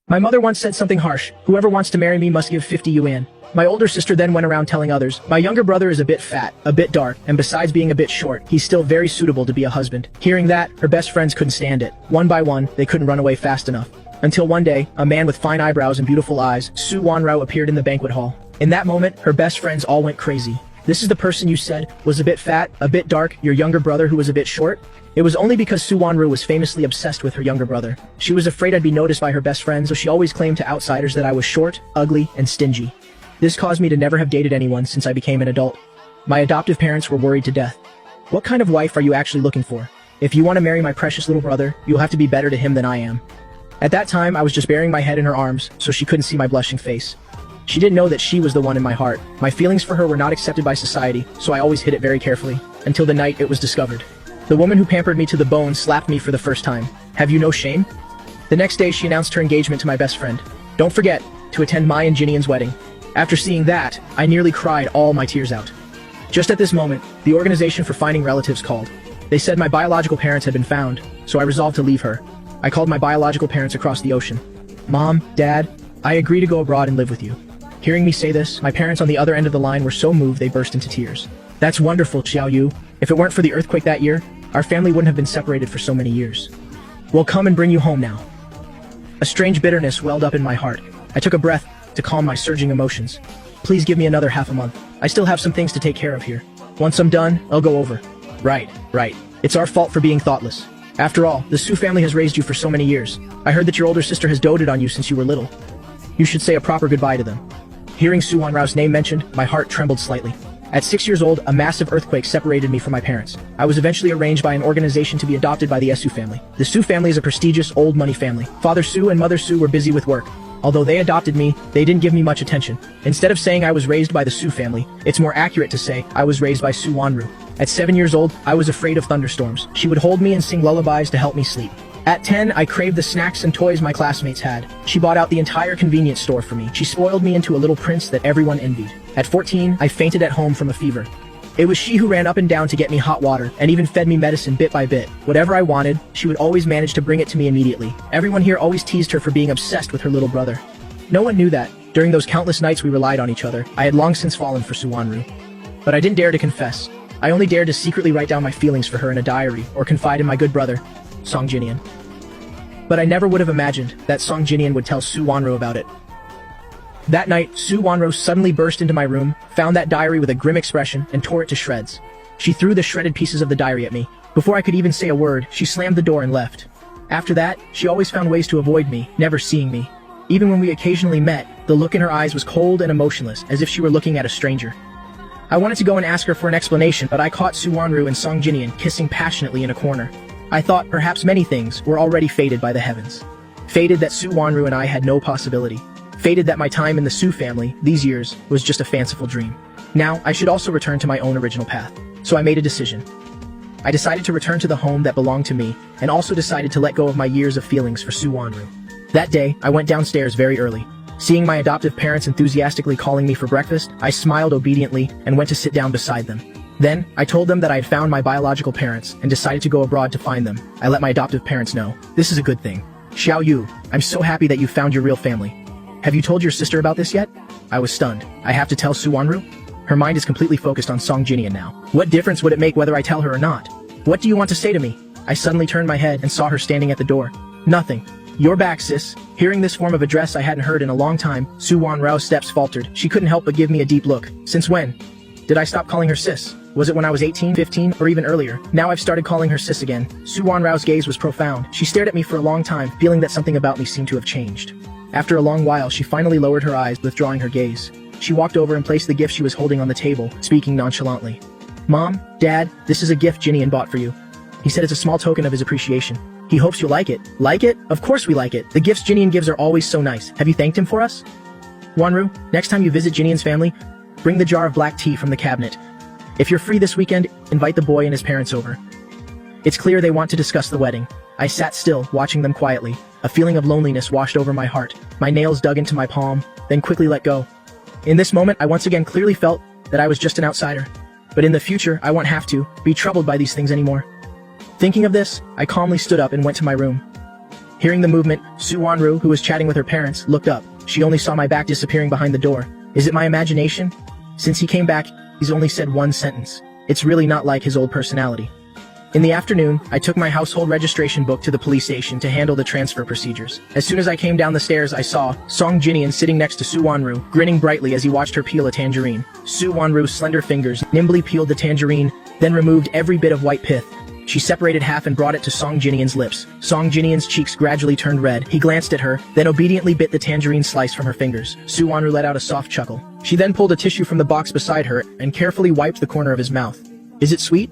My mother once said something harsh. Whoever wants to marry me must give 50 yuan. My older sister then went around telling others, my younger brother is a bit fat, a bit dark, and besides being a bit short, he's still very suitable to be a husband. Hearing that, her best friends couldn't stand it. One by one, they couldn't run away fast enough. Until one day, a man with fine eyebrows and beautiful eyes, Su Wanrao, appeared in the banquet hall. In that moment, her best friends all went crazy. This is the person you said was a bit fat, a bit dark, your younger brother who was a bit short? It was only because Su Wanru was famously obsessed with her younger brother. She was afraid I'd be noticed by her best friends, so she always claimed to outsiders that I was short, ugly, and stingy. This caused me to never have dated anyone since I became an adult. My adoptive parents were worried to death. What kind of wife are you actually looking for? If you want to marry my precious little brother, you'll have to be better to him than I am. At that time, I was just burying my head in her arms, so she couldn't see my blushing face. She didn't know that she was the one in my heart. My feelings for her were not accepted by society, so I always hid it very carefully, until the night it was discovered. The woman who pampered me to the bone slapped me for the first time. Have you no shame? The next day, she announced her engagement to my best friend. Don't forget to attend my and Jinian's wedding. After seeing that, I nearly cried all my tears out. Just at this moment, the organization for finding relatives called. They said my biological parents had been found, so I resolved to leave her. I called my biological parents across the ocean. Mom, Dad, I agree to go abroad and live with you. Hearing me say this, my parents on the other end of the line were so moved they burst into tears. That's wonderful, Xiao Yu. If it weren't for the earthquake that year, our family wouldn't have been separated for so many years. We'll come and bring you home now. A strange bitterness welled up in my heart. I took a breath to calm my surging emotions. Please give me another half a month. I still have some things to take care of here. Once I'm done, I'll go over. Right. It's our fault for being thoughtless. After all, the Su family has raised you for so many years. I heard that your older sister has doted on you since you were little. You should say a proper goodbye to them. Hearing Su Wanrao's name mentioned, my heart trembled slightly. At 6 years old, a massive earthquake separated me from my parents. I was eventually arranged by an organization to be adopted by the Su family. The Su family is a prestigious, old money family. Father Su and Mother Su were busy with work. Although they adopted me, they didn't give me much attention. Instead of saying I was raised by the Su family, it's more accurate to say I was raised by Su Wanru. At 7 years old, I was afraid of thunderstorms. She would hold me and sing lullabies to help me sleep. At 10, I craved the snacks and toys my classmates had. She bought out the entire convenience store for me. She spoiled me into a little prince that everyone envied. At 14, I fainted at home from a fever. It was she who ran up and down to get me hot water, and even fed me medicine bit by bit. Whatever I wanted, she would always manage to bring it to me immediately. Everyone here always teased her for being obsessed with her little brother. No one knew that, during those countless nights we relied on each other, I had long since fallen for Su Wanru. But I didn't dare to confess. I only dared to secretly write down my feelings for her in a diary, or confide in my good brother, Song Jinian. But I never would have imagined that Song Jinian would tell Su Wanru about it. That night, Su Wanru suddenly burst into my room, found that diary with a grim expression, and tore it to shreds. She threw the shredded pieces of the diary at me. Before I could even say a word, she slammed the door and left. After that, she always found ways to avoid me, never seeing me. Even when we occasionally met, the look in her eyes was cold and emotionless, as if she were looking at a stranger. I wanted to go and ask her for an explanation, but I caught Su Wanru and Song Jinian kissing passionately in a corner. I thought perhaps many things were already fated by the heavens. Fated that Su Wanru and I had no possibility. Fated that my time in the Su family, these years, was just a fanciful dream. Now, I should also return to my own original path. So I made a decision. I decided to return to the home that belonged to me, and also decided to let go of my years of feelings for Su Wanru. That day, I went downstairs very early. Seeing my adoptive parents enthusiastically calling me for breakfast, I smiled obediently and went to sit down beside them. Then, I told them that I had found my biological parents and decided to go abroad to find them. I let my adoptive parents know. This is a good thing. Xiao Yu, I'm so happy that you found your real family. Have you told your sister about this yet? I was stunned. I have to tell Su Wanru? Her mind is completely focused on Song Jinian now. What difference would it make whether I tell her or not? What do you want to say to me? I suddenly turned my head and saw her standing at the door. Nothing. You're back, sis. Hearing this form of address I hadn't heard in a long time, Su Wanru's steps faltered. She couldn't help but give me a deep look. Since when did I stop calling her sis? Was it when I was 18, 15, or even earlier? Now I've started calling her sis again. Su Wanru's gaze was profound. She stared at me for a long time, feeling that something about me seemed to have changed. After a long while, she finally lowered her eyes, withdrawing her gaze. She walked over and placed the gift she was holding on the table, speaking nonchalantly. Mom, Dad, this is a gift Jinian bought for you. He said it's a small token of his appreciation. He hopes you'll like it. Like it? Of course we like it. The gifts Jinian gives are always so nice. Have you thanked him for us? Wanru, next time you visit Jinian's family, bring the jar of black tea from the cabinet. If you're free this weekend, invite the boy and his parents over. It's clear they want to discuss the wedding. I sat still, watching them quietly. A feeling of loneliness washed over my heart. My nails dug into my palm, then quickly let go. In this moment, I once again clearly felt that I was just an outsider. But in the future, I won't have to be troubled by these things anymore. Thinking of this, I calmly stood up and went to my room. Hearing the movement, Su Wanru, who was chatting with her parents, looked up. She only saw my back disappearing behind the door. Is it my imagination? Since he came back, he's only said one sentence. It's really not like his old personality. In the afternoon, I took my household registration book to the police station to handle the transfer procedures. As soon as I came down the stairs, I saw Song Jinian sitting next to Su Wanru, grinning brightly as he watched her peel a tangerine. Su Wanru's slender fingers nimbly peeled the tangerine, then removed every bit of white pith. She separated half and brought it to Song Jinian's lips. Song Jinian's cheeks gradually turned red. He glanced at her, then obediently bit the tangerine slice from her fingers. Su Wanru let out a soft chuckle. She then pulled a tissue from the box beside her and carefully wiped the corner of his mouth. Is it sweet?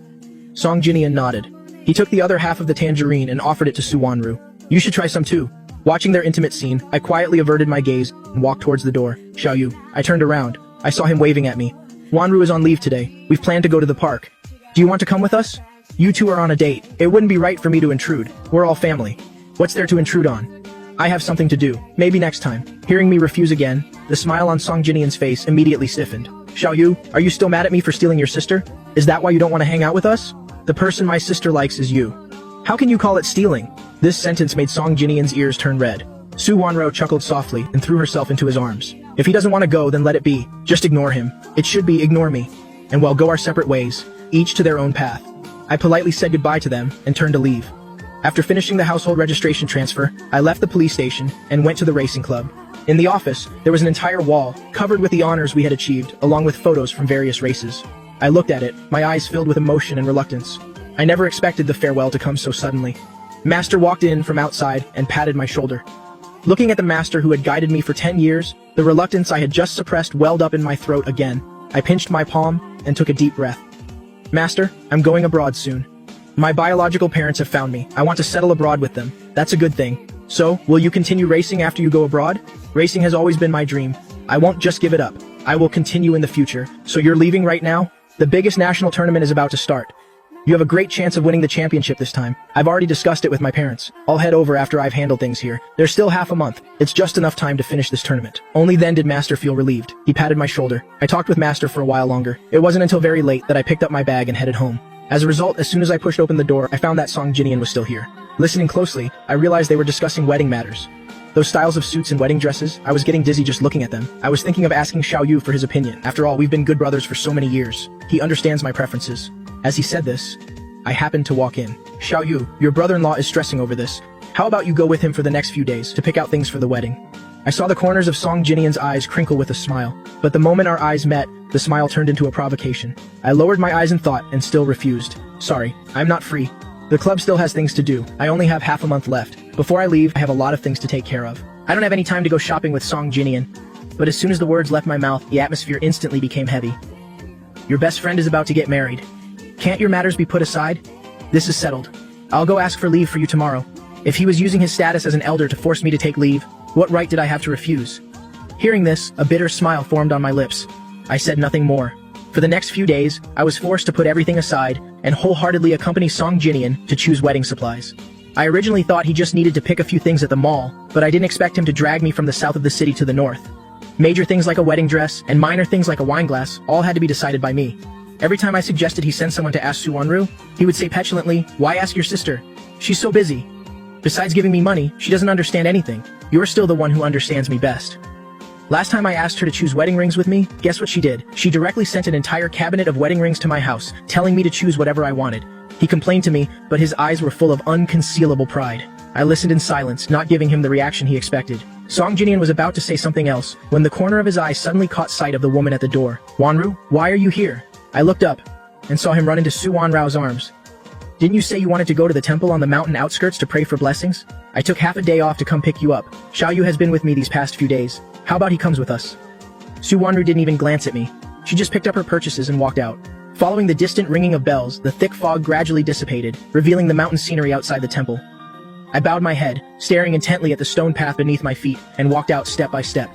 Song Jinian nodded. He took the other half of the tangerine and offered it to Su Wanru. You should try some too. Watching their intimate scene, I quietly averted my gaze and walked towards the door. Xiaoyu. I turned around. I saw him waving at me. Wanru is on leave today. We've planned to go to the park. Do you want to come with us? You two are on a date. It wouldn't be right for me to intrude. We're all family. What's there to intrude on? I have something to do. Maybe next time. Hearing me refuse again, the smile on Song Jinian's face immediately stiffened. Xiaoyu, are you still mad at me for stealing your sister? Is that why you don't want to hang out with us? The person my sister likes is you. How can you call it stealing? This sentence made Song Jinian's ears turn red. Su Wanru chuckled softly and threw herself into his arms. If he doesn't want to go, then let it be. Just ignore him. It should be ignore me. And we'll go our separate ways, each to their own path. I politely said goodbye to them and turned to leave. After finishing the household registration transfer, I left the police station and went to the racing club. In the office, there was an entire wall covered with the honors we had achieved, along with photos from various races. I looked at it, my eyes filled with emotion and reluctance. I never expected the farewell to come so suddenly. Master walked in from outside and patted my shoulder. Looking at the master who had guided me for 10 years, the reluctance I had just suppressed welled up in my throat again. I pinched my palm and took a deep breath. Master, I'm going abroad soon. My biological parents have found me. I want to settle abroad with them. That's a good thing. So, will you continue racing after you go abroad? Racing has always been my dream. I won't just give it up. I will continue in the future. So you're leaving right now? The biggest national tournament is about to start. You have a great chance of winning the championship this time. I've already discussed it with my parents. I'll head over after I've handled things here. There's still half a month. It's just enough time to finish this tournament. Only then did Master feel relieved. He patted my shoulder. I talked with Master for a while longer. It wasn't until very late that I picked up my bag and headed home. As a result, as soon as I pushed open the door, I found that Song Jinian was still here. Listening closely, I realized they were discussing wedding matters. Those styles of suits and wedding dresses, I was getting dizzy just looking at them. I was thinking of asking Xiaoyu for his opinion. After all, we've been good brothers for so many years. He understands my preferences. As he said this, I happened to walk in. Xiaoyu, your brother-in-law is stressing over this. How about you go with him for the next few days to pick out things for the wedding? I saw the corners of Song Jinian's eyes crinkle with a smile, but the moment our eyes met, the smile turned into a provocation. I lowered my eyes in thought and still refused. Sorry, I'm not free. The club still has things to do. I only have half a month left. Before I leave, I have a lot of things to take care of. I don't have any time to go shopping with Song Jinian. But as soon as the words left my mouth, the atmosphere instantly became heavy. Your best friend is about to get married. Can't your matters be put aside? This is settled. I'll go ask for leave for you tomorrow. If he was using his status as an elder to force me to take leave, what right did I have to refuse? Hearing this, a bitter smile formed on my lips. I said nothing more. For the next few days, I was forced to put everything aside and wholeheartedly accompany Song Jinian to choose wedding supplies. I originally thought he just needed to pick a few things at the mall, but I didn't expect him to drag me from the south of the city to the north. Major things like a wedding dress and minor things like a wine glass all had to be decided by me. Every time I suggested he send someone to ask Su Wanru, he would say petulantly, "Why ask your sister? She's so busy. Besides giving me money, she doesn't understand anything. You're still the one who understands me best." Last time I asked her to choose wedding rings with me, guess what she did? She directly sent an entire cabinet of wedding rings to my house, telling me to choose whatever I wanted. He complained to me, but his eyes were full of unconcealable pride. I listened in silence, not giving him the reaction he expected. Song Jinian was about to say something else, when the corner of his eye suddenly caught sight of the woman at the door. "Wanru, why are you here?" I looked up, and saw him run into Su Wanru's arms. "Didn't you say you wanted to go to the temple on the mountain outskirts to pray for blessings? I took half a day off to come pick you up. Xiaoyu has been with me these past few days. How about he comes with us?" Su Wanru didn't even glance at me. She just picked up her purchases and walked out. Following the distant ringing of bells, the thick fog gradually dissipated, revealing the mountain scenery outside the temple. I bowed my head, staring intently at the stone path beneath my feet, and walked out step by step.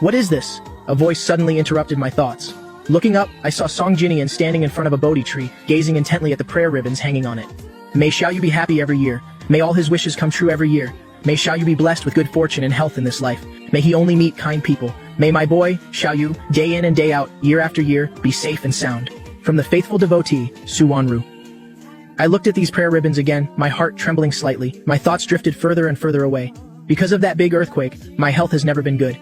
"What is this?" A voice suddenly interrupted my thoughts. Looking up, I saw Song Jinian standing in front of a Bodhi tree, gazing intently at the prayer ribbons hanging on it. "May Xiaoyu be happy every year. May all his wishes come true every year. May Xiaoyu be blessed with good fortune and health in this life. May he only meet kind people. May my boy, Xiaoyu, day in and day out, year after year, be safe and sound. From the faithful devotee, Su Wanru." I looked at these prayer ribbons again, my heart trembling slightly. My thoughts drifted further and further away. Because of that big earthquake, my health has never been good.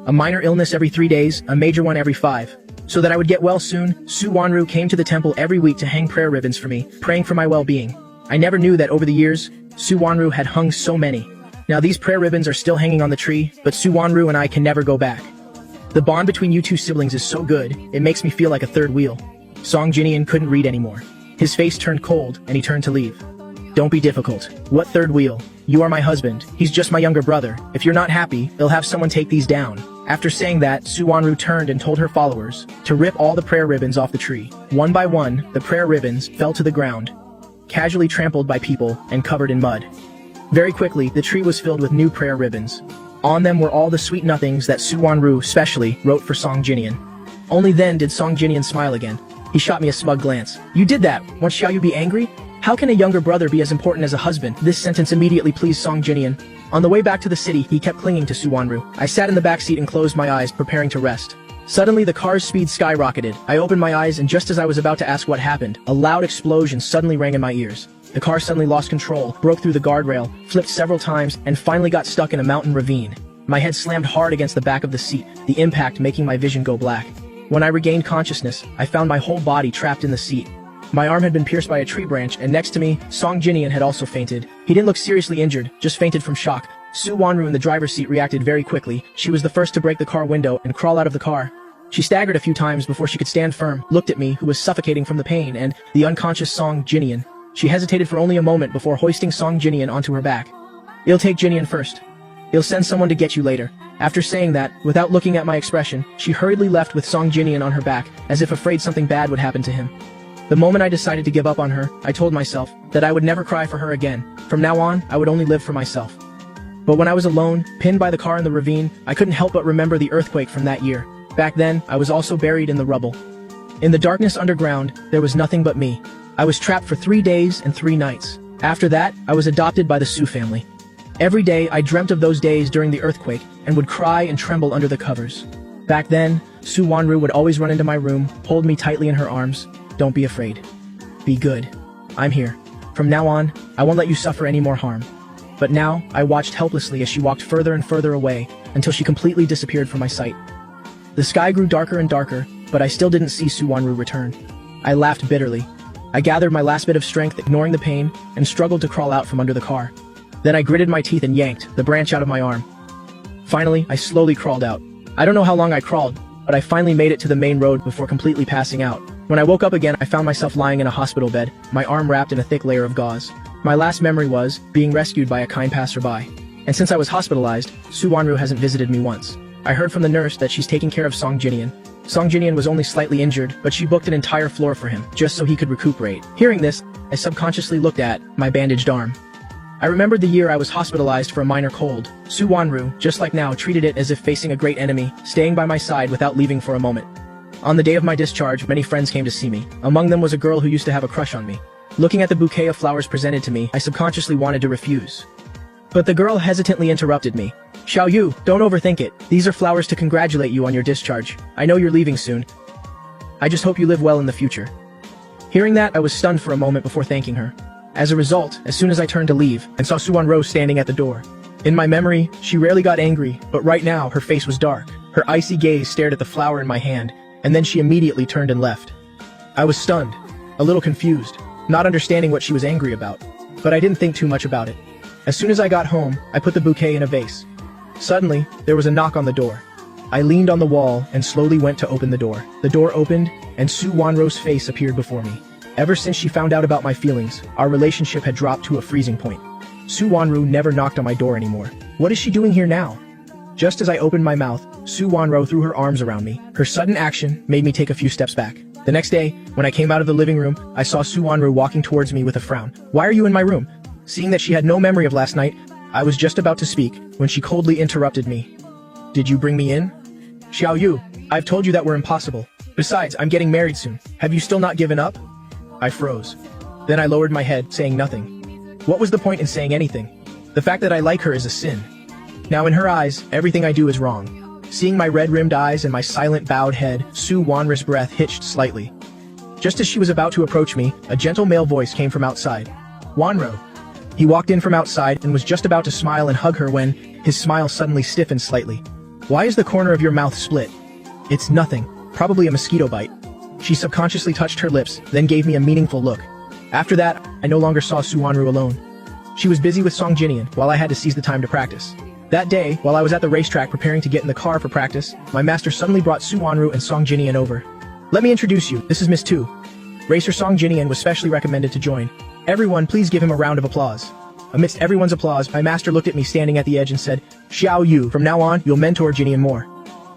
A minor illness every 3 days, a major one every 5. So that I would get well soon, Su Wanru came to the temple every week to hang prayer ribbons for me, praying for my well-being. I never knew that over the years, Su Wanru had hung so many. Now these prayer ribbons are still hanging on the tree, but Su Wanru and I can never go back. The bond between you two siblings is so good, it makes me feel like a third wheel. Song Jinian couldn't read anymore. His face turned cold, and he turned to leave. Don't be difficult. What third wheel? You are my husband. He's just my younger brother. If you're not happy, they'll have someone take these down. After saying that, Su Wanru turned and told her followers to rip all the prayer ribbons off the tree. One by one, the prayer ribbons fell to the ground, casually trampled by people and covered in mud. Very quickly, the tree was filled with new prayer ribbons. On them were all the sweet nothings that Su Wanru specially wrote for Song Jinian. Only then did Song Jinian smile again. He shot me a smug glance. You did that. Won't Xiaoyu be angry? How can a younger brother be as important as a husband? This sentence immediately pleased Song Jinian. On the way back to the city, he kept clinging to Su Wanru. I sat in the back seat and closed my eyes, preparing to rest. Suddenly, the car's speed skyrocketed. I opened my eyes, and just as I was about to ask what happened, a loud explosion suddenly rang in my ears. The car suddenly lost control, broke through the guardrail, flipped several times, and finally got stuck in a mountain ravine. My head slammed hard against the back of the seat, the impact making my vision go black. When I regained consciousness, I found my whole body trapped in the seat. My arm had been pierced by a tree branch, and next to me, Song Jinian had also fainted. He didn't look seriously injured, just fainted from shock. Su Wanru in the driver's seat reacted very quickly. She was the first to break the car window and crawl out of the car. She staggered a few times before she could stand firm, looked at me, who was suffocating from the pain, and the unconscious Song Jinian. She hesitated for only a moment before hoisting Song Jinian onto her back. "I'll take Jinian first. I'll send someone to get you later." After saying that, without looking at my expression, she hurriedly left with Song Jinian on her back, as if afraid something bad would happen to him. The moment I decided to give up on her, I told myself that I would never cry for her again. From now on, I would only live for myself. But when I was alone, pinned by the car in the ravine, I couldn't help but remember the earthquake from that year. Back then, I was also buried in the rubble. In the darkness underground, there was nothing but me. I was trapped for 3 days and 3 nights. After that, I was adopted by the Su family. Every day, I dreamt of those days during the earthquake and would cry and tremble under the covers. Back then, Su Wanru would always run into my room, hold me tightly in her arms. "Don't be afraid. Be good. I'm here. From now on, I won't let you suffer any more harm." But now, I watched helplessly as she walked further and further away until she completely disappeared from my sight. The sky grew darker and darker, but I still didn't see Su Wanru return. I laughed bitterly. I gathered my last bit of strength, ignoring the pain, and struggled to crawl out from under the car. Then I gritted my teeth and yanked the branch out of my arm. Finally, I slowly crawled out. I don't know how long I crawled, but I finally made it to the main road before completely passing out. When I woke up again, I found myself lying in a hospital bed, my arm wrapped in a thick layer of gauze. My last memory was being rescued by a kind passerby. And since I was hospitalized, Su Wanru hasn't visited me once. I heard from the nurse that she's taking care of Song Jinian. Song Jinian was only slightly injured, but she booked an entire floor for him, just so he could recuperate. Hearing this, I subconsciously looked at my bandaged arm. I remembered the year I was hospitalized for a minor cold. Su Wanru, just like now, treated it as if facing a great enemy, staying by my side without leaving for a moment. On the day of my discharge, many friends came to see me. Among them was a girl who used to have a crush on me. Looking at the bouquet of flowers presented to me, I subconsciously wanted to refuse. But the girl hesitantly interrupted me. "Xiaoyu, don't overthink it. These are flowers to congratulate you on your discharge. I know you're leaving soon. I just hope you live well in the future." Hearing that, I was stunned for a moment before thanking her. As a result, as soon as I turned to leave, I saw Su Wanru standing at the door. In my memory, she rarely got angry, but right now, her face was dark. Her icy gaze stared at the flower in my hand, and then she immediately turned and left. I was stunned, a little confused, not understanding what she was angry about, but I didn't think too much about it. As soon as I got home, I put the bouquet in a vase. Suddenly, there was a knock on the door. I leaned on the wall and slowly went to open the door. The door opened, and Su Wanru's face appeared before me. Ever since she found out about my feelings, our relationship had dropped to a freezing point. Su Wanru never knocked on my door anymore. What is she doing here now? Just as I opened my mouth, Su Wanru threw her arms around me. Her sudden action made me take a few steps back. The next day, when I came out of the living room, I saw Su Wanru walking towards me with a frown. "Why are you in my room?" Seeing that she had no memory of last night, I was just about to speak when she coldly interrupted me. "Did you bring me in?" "Xiaoyu, I've told you that we're impossible. Besides, I'm getting married soon. Have you still not given up?" I froze. Then I lowered my head, saying nothing. What was the point in saying anything? The fact that I like her is a sin. Now in her eyes, everything I do is wrong. Seeing my red-rimmed eyes and my silent bowed head, Su Wanru's breath hitched slightly. Just as she was about to approach me, a gentle male voice came from outside. Wanro. He walked in from outside and was just about to smile and hug her when his smile suddenly stiffened slightly. Why is the corner of your mouth split? It's nothing. Probably a mosquito bite. She subconsciously touched her lips, then gave me a meaningful look. After that, I no longer saw Suwanru alone. She was busy with Song Jinian while I had to seize the time to practice. That day, while I was at the racetrack preparing to get in the car for practice, my master suddenly brought Suwanru and Song Jinian over. Let me introduce you, this is Miss Tu. Racer Song Jinian was specially recommended to join. Everyone, please give him a round of applause. Amidst everyone's applause, my master looked at me standing at the edge and said, Xiao Yu, from now on, you'll mentor Jinian more.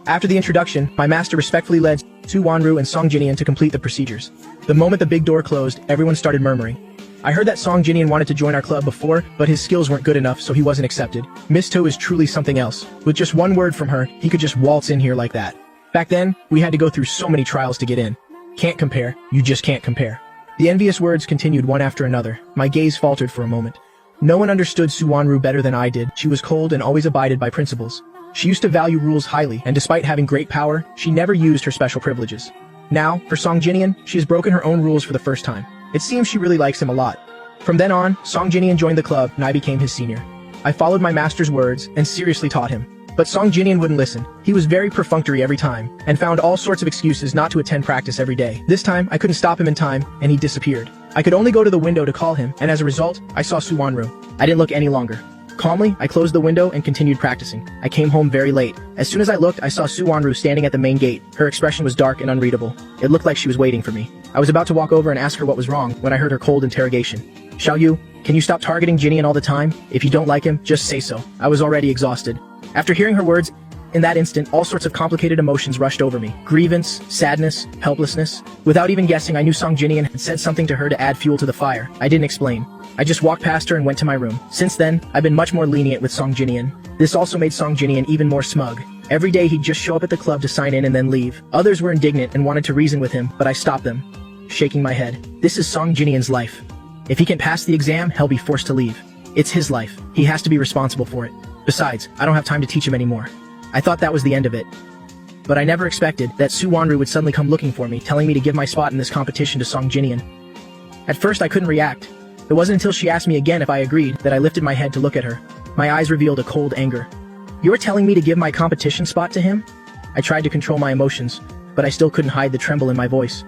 After the introduction, my master respectfully led Suwanru and Song Jinian to complete the procedures. The moment the big door closed, everyone started murmuring. I heard that Song Jinian wanted to join our club before, but his skills weren't good enough, so he wasn't accepted. Miss To is truly something else. With just one word from her, he could just waltz in here like that. Back then, we had to go through so many trials to get in. Can't compare, you just can't compare. The envious words continued one after another. My gaze faltered for a moment. No one understood Suwanru better than I did. She was cold and always abided by principles. She used to value rules highly, and despite having great power, she never used her special privileges. Now, for Song Jinian, she has broken her own rules for the first time. It seems she really likes him a lot. From then on, Song Jinian joined the club, and I became his senior. I followed my master's words, and seriously taught him. But Song Jinian wouldn't listen. He was very perfunctory every time, and found all sorts of excuses not to attend practice every day. This time, I couldn't stop him in time, and he disappeared. I could only go to the window to call him, and as a result, I saw Suwanru. I didn't look any longer. Calmly, I closed the window and continued practicing. I came home very late. As soon as I looked, I saw Suwanru standing at the main gate. Her expression was dark and unreadable. It looked like she was waiting for me. I was about to walk over and ask her what was wrong when I heard her cold interrogation. Xiao Yu, can you stop targeting Jinian all the time? If you don't like him, just say so. I was already exhausted. After hearing her words, in that instant, all sorts of complicated emotions rushed over me. Grievance, sadness, helplessness. Without even guessing, I knew Song Jinian had said something to her to add fuel to the fire. I didn't explain. I just walked past her and went to my room. Since then, I've been much more lenient with Song Jinian. This also made Song Jinian even more smug. Every day he'd just show up at the club to sign in and then leave. Others were indignant and wanted to reason with him, but I stopped them. Shaking my head. This is Song Jinian's life. If he can't pass the exam, he'll be forced to leave. It's his life. He has to be responsible for it. Besides, I don't have time to teach him anymore. I thought that was the end of it. But I never expected that Suwanru would suddenly come looking for me, telling me to give my spot in this competition to Song Jinian. At first I couldn't react. It wasn't until she asked me again if I agreed that I lifted my head to look at her. My eyes revealed a cold anger. You're telling me to give my competition spot to him? I tried to control my emotions, but I still couldn't hide the tremble in my voice.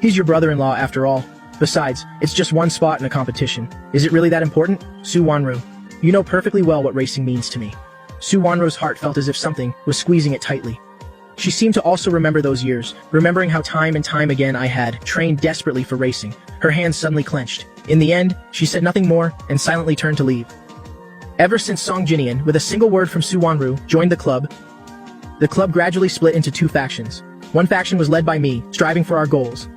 He's your brother-in-law after all. Besides, it's just one spot in a competition. Is it really that important? Suwanru, you know perfectly well what racing means to me. Suwanru's heart felt as if something was squeezing it tightly. She seemed to also remember those years, remembering how time and time again I had trained desperately for racing. Her hands suddenly clenched. In the end, she said nothing more and silently turned to leave. Ever since Song Jinian, with a single word from Suwanru, joined the club gradually split into two factions. One faction was led by me, striving for our goals.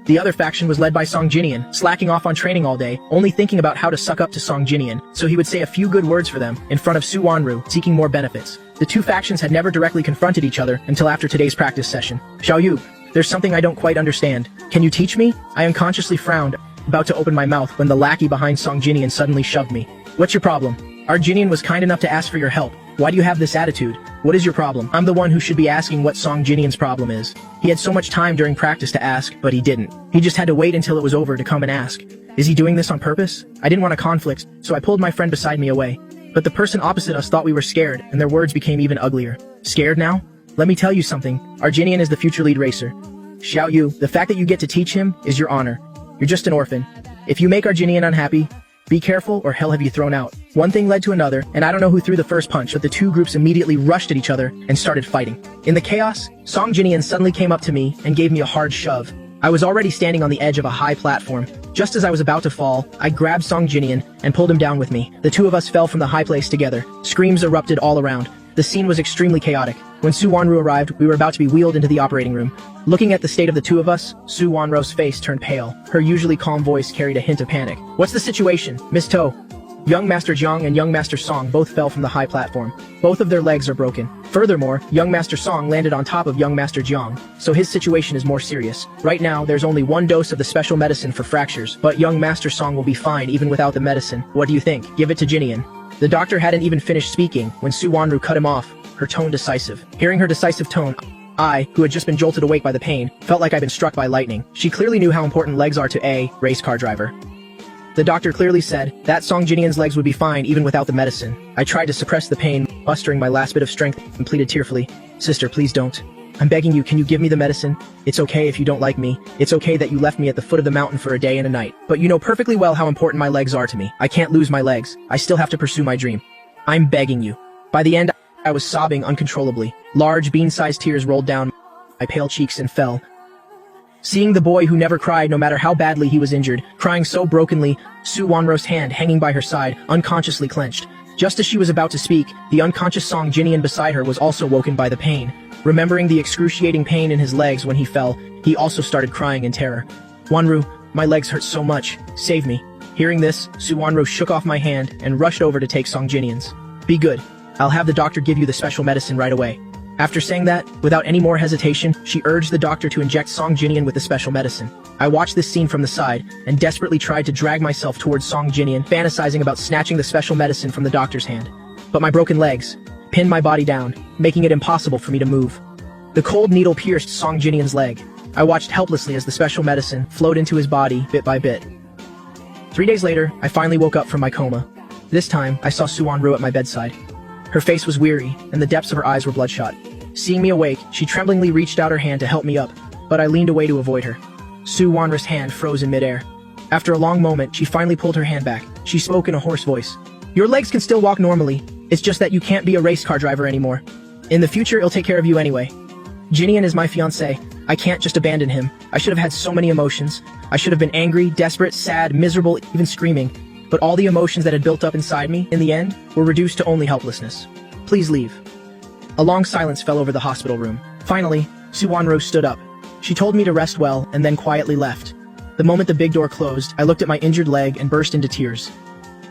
The other faction was led by Song Jinian, slacking off on training all day, only thinking about how to suck up to Song Jinian, so he would say a few good words for them, in front of Suwanru, seeking more benefits. The two factions had never directly confronted each other until after today's practice session. Xiao Yu, there's something I don't quite understand. Can you teach me? I unconsciously frowned, about to open my mouth when the lackey behind Song Jinian suddenly shoved me. What's your problem? Our Jinian was kind enough to ask for your help. Why do you have this attitude? What is your problem? I'm the one who should be asking what Song Jinian's problem is. He had so much time during practice to ask, but he didn't. He just had to wait until it was over to come and ask. Is he doing this on purpose? I didn't want a conflict, so I pulled my friend beside me away. But the person opposite us thought we were scared, and their words became even uglier. Scared now? Let me tell you something. Our Jinian is the future lead racer. Xiao Yu, the fact that you get to teach him is your honor. You're just an orphan. If you make our Jinian unhappy, be careful or hell have you thrown out. One thing led to another, and I don't know who threw the first punch, but the two groups immediately rushed at each other and started fighting. In the chaos, Song Jinian suddenly came up to me and gave me a hard shove. I was already standing on the edge of a high platform. Just as I was about to fall, I grabbed Song Jinian and pulled him down with me. The two of us fell from the high place together. Screams erupted all around. The scene was extremely chaotic. When Suwanru arrived, we were about to be wheeled into the operating room. Looking at the state of the two of us, Suwanru's face turned pale. Her usually calm voice carried a hint of panic. What's the situation, Miss To? Young Master Jiang and Young Master Song both fell from the high platform. Both of their legs are broken. Furthermore, Young Master Song landed on top of Young Master Jiang, so his situation is more serious. Right now, there's only one dose of the special medicine for fractures, but Young Master Song will be fine even without the medicine. What do you think? Give it to Jinian. The doctor hadn't even finished speaking when Suwanru cut him off, her tone decisive. Hearing her decisive tone, I, who had just been jolted awake by the pain, felt like I'd been struck by lightning. She clearly knew how important legs are to a race car driver. The doctor clearly said that Song Jinian's legs would be fine even without the medicine. I tried to suppress the pain, mustering my last bit of strength, and pleaded tearfully, "Sister, please don't. I'm begging you, can you give me the medicine? It's okay if you don't like me. It's okay that you left me at the foot of the mountain for a day and a night. But you know perfectly well how important my legs are to me. I can't lose my legs. I still have to pursue my dream. I'm begging you." By the end, I was sobbing uncontrollably. Large bean-sized tears rolled down my pale cheeks and fell. Seeing the boy who never cried no matter how badly he was injured, crying so brokenly, Su Wanro's hand hanging by her side, unconsciously clenched. Just as she was about to speak, the unconscious Song Jinian beside her was also woken by the pain. Remembering the excruciating pain in his legs when he fell, he also started crying in terror. "Wanru, my legs hurt so much. Save me." Hearing this, Su Wanro shook off my hand and rushed over to take Song Jinian's. "Be good. I'll have the doctor give you the special medicine right away." After saying that, without any more hesitation, she urged the doctor to inject Song Jinian with the special medicine. I watched this scene from the side, and desperately tried to drag myself towards Song Jinian, fantasizing about snatching the special medicine from the doctor's hand. But my broken legs pinned my body down, making it impossible for me to move. The cold needle pierced Song Jinian's leg. I watched helplessly as the special medicine flowed into his body bit by bit. 3 days later, I finally woke up from my coma. This time, I saw Su Wanro at my bedside. Her face was weary, and the depths of her eyes were bloodshot. Seeing me awake, she tremblingly reached out her hand to help me up, but I leaned away to avoid her. Su Wanro's hand froze in midair. After a long moment, she finally pulled her hand back. She spoke in a hoarse voice. "Your legs can still walk normally. It's just that you can't be a race car driver anymore. In the future, he'll take care of you anyway. Jinian is my fiancé. I can't just abandon him. I should have had so many emotions. I should have been angry, desperate, sad, miserable, even screaming. But all the emotions that had built up inside me, in the end, were reduced to only helplessness. Please leave." A long silence fell over the hospital room. Finally, Su Wanro stood up. She told me to rest well and then quietly left. The moment the big door closed, I looked at my injured leg and burst into tears.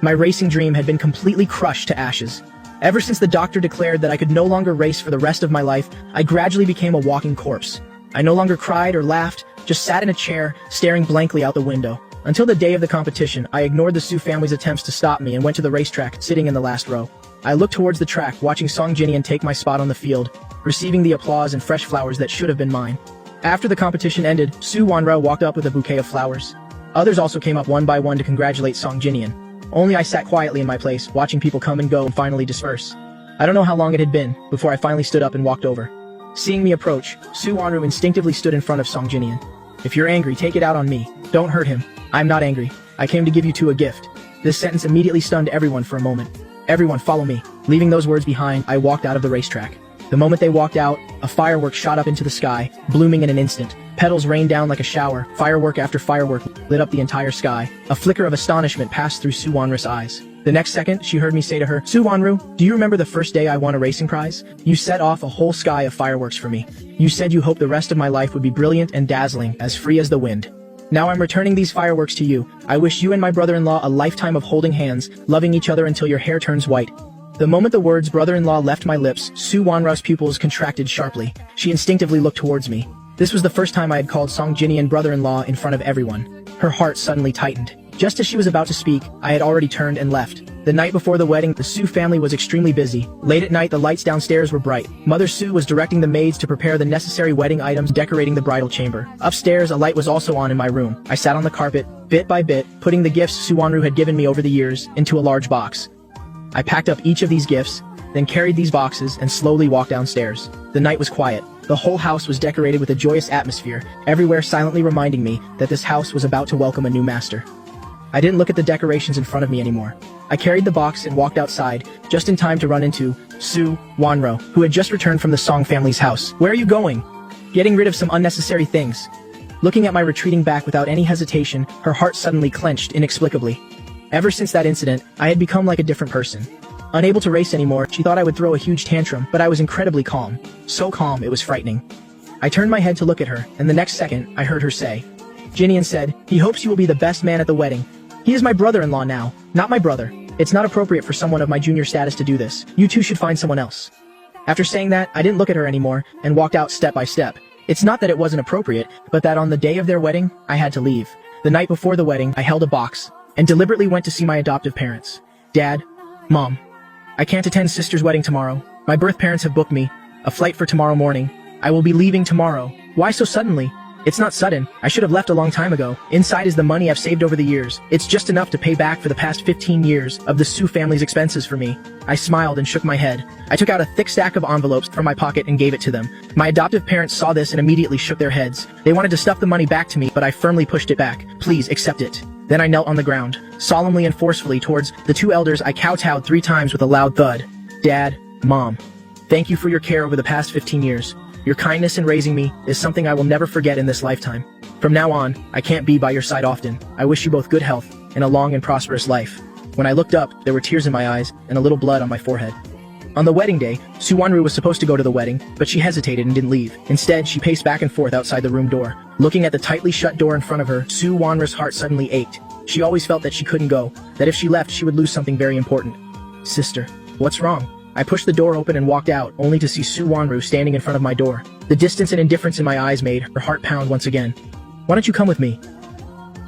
My racing dream had been completely crushed to ashes. Ever since the doctor declared that I could no longer race for the rest of my life, I gradually became a walking corpse. I no longer cried or laughed, just sat in a chair, staring blankly out the window. Until the day of the competition, I ignored the Su family's attempts to stop me and went to the racetrack, sitting in the last row. I looked towards the track, watching Song Jinian take my spot on the field, receiving the applause and fresh flowers that should have been mine. After the competition ended, Su Wanro walked up with a bouquet of flowers. Others also came up one by one to congratulate Song Jinian. Only I sat quietly in my place, watching people come and go and finally disperse. I don't know how long it had been before I finally stood up and walked over. Seeing me approach, Su Wanro instinctively stood in front of Song Jinian. "If you're angry, take it out on me. Don't hurt him. I'm not angry. I came to give you two a gift." This sentence immediately stunned everyone for a moment. "Everyone follow me." Leaving those words behind, I walked out of the racetrack. The moment they walked out, a firework shot up into the sky, blooming in an instant. Petals rained down like a shower, firework after firework lit up the entire sky. A flicker of astonishment passed through Su Wanro's eyes. The next second, she heard me say to her, "Su Wanro, do you remember the first day I won a racing prize? You set off a whole sky of fireworks for me. You said you hoped the rest of my life would be brilliant and dazzling, as free as the wind. Now I'm returning these fireworks to you. I wish you and my brother-in-law a lifetime of holding hands, loving each other until your hair turns white." The moment the words brother-in-law left my lips, Su Wanro's pupils contracted sharply. She instinctively looked towards me. This was the first time I had called Song Jinian brother-in-law in front of everyone. Her heart suddenly tightened. Just as she was about to speak, I had already turned and left. The night before the wedding, the Su family was extremely busy. Late at night, the lights downstairs were bright. Mother Su was directing the maids to prepare the necessary wedding items, decorating the bridal chamber. Upstairs, a light was also on in my room. I sat on the carpet, bit by bit, putting the gifts Su Wanro had given me over the years into a large box. I packed up each of these gifts, then carried these boxes and slowly walked downstairs. The night was quiet. The whole house was decorated with a joyous atmosphere, everywhere silently reminding me that this house was about to welcome a new master. I didn't look at the decorations in front of me anymore. I carried the box and walked outside, just in time to run into Su Wanro, who had just returned from the Song family's house. "Where are you going?" "Getting rid of some unnecessary things." Looking at my retreating back without any hesitation, her heart suddenly clenched inexplicably. Ever since that incident, I had become like a different person. Unable to race anymore, she thought I would throw a huge tantrum, but I was incredibly calm. So calm, it was frightening. I turned my head to look at her, and the next second, I heard her say, "Jinian said, he hopes you will be the best man at the wedding. He is my brother-in-law now, not my brother. It's not appropriate for someone of my junior status to do this. You two should find someone else." After saying that, I didn't look at her anymore, and walked out step by step. It's not that it wasn't appropriate, but that on the day of their wedding, I had to leave. The night before the wedding, I held a box, and deliberately went to see my adoptive parents. "Dad, Mom, I can't attend sister's wedding tomorrow. My birth parents have booked me a flight for tomorrow morning. I will be leaving tomorrow. Why so suddenly? It's not sudden. I should have left a long time ago. Inside is the money I've saved over the years. It's just enough to pay back for the past 15 years of the Sue family's expenses for me. I smiled and shook my head. I took out a thick stack of envelopes from my pocket and gave it to them. My adoptive parents saw this and immediately shook their heads. They wanted to stuff the money back to me, but I firmly pushed it back. Please accept it. Then I knelt on the ground. Solemnly and forcefully towards the two elders, I kowtowed 3 times with a loud thud. Dad, Mom, thank you for your care over the past 15 years. Your kindness in raising me is something I will never forget in this lifetime. From now on, I can't be by your side often. I wish you both good health and a long and prosperous life. When I looked up, there were tears in my eyes and a little blood on my forehead. On the wedding day, Sue Wanru was supposed to go to the wedding, but she hesitated and didn't leave. Instead, she paced back and forth outside the room door. Looking at the tightly shut door in front of her, Sue Wanru's heart suddenly ached. She always felt that she couldn't go, that if she left, she would lose something very important. Sister, what's wrong? I pushed the door open and walked out, only to see Sue Wanru standing in front of my door. The distance and indifference in my eyes made her heart pound once again. Why don't you come with me?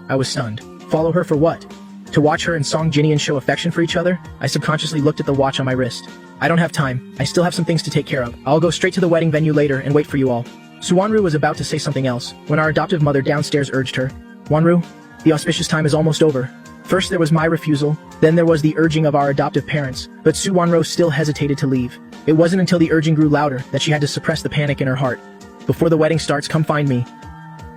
I was stunned. Follow her for what? To watch her and Song Jinian show affection for each other? I subconsciously looked at the watch on my wrist. I don't have time. I still have some things to take care of. I'll go straight to the wedding venue later and wait for you all. Sue Wanru was about to say something else when our adoptive mother downstairs urged her. Wanru, the auspicious time is almost over. First there was my refusal, then there was the urging of our adoptive parents, but Sue Wanru still hesitated to leave. It wasn't until the urging grew louder that she had to suppress the panic in her heart. Before the wedding starts, come find me.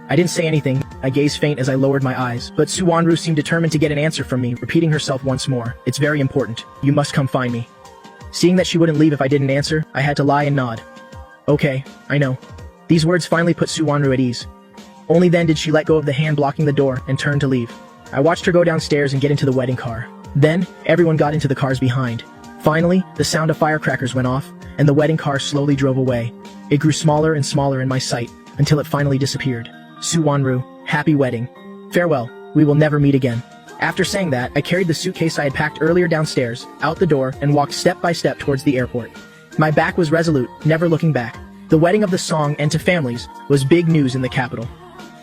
I didn't say anything, my gaze faint as I lowered my eyes, but Sue Wanru seemed determined to get an answer from me, repeating herself once more. It's very important. You must come find me. Seeing that she wouldn't leave if I didn't answer, I had to lie and nod. Okay, I know. These words finally put Sue Wanru at ease. Only then did she let go of the hand blocking the door and turn to leave. I watched her go downstairs and get into the wedding car. Then, everyone got into the cars behind. Finally, the sound of firecrackers went off, and the wedding car slowly drove away. It grew smaller and smaller in my sight, until it finally disappeared. Sue Wanru, happy wedding. Farewell, we will never meet again. After saying that, I carried the suitcase I had packed earlier downstairs, out the door, and walked step by step towards the airport. My back was resolute, never looking back. The wedding of the song and to families was big news in the capital.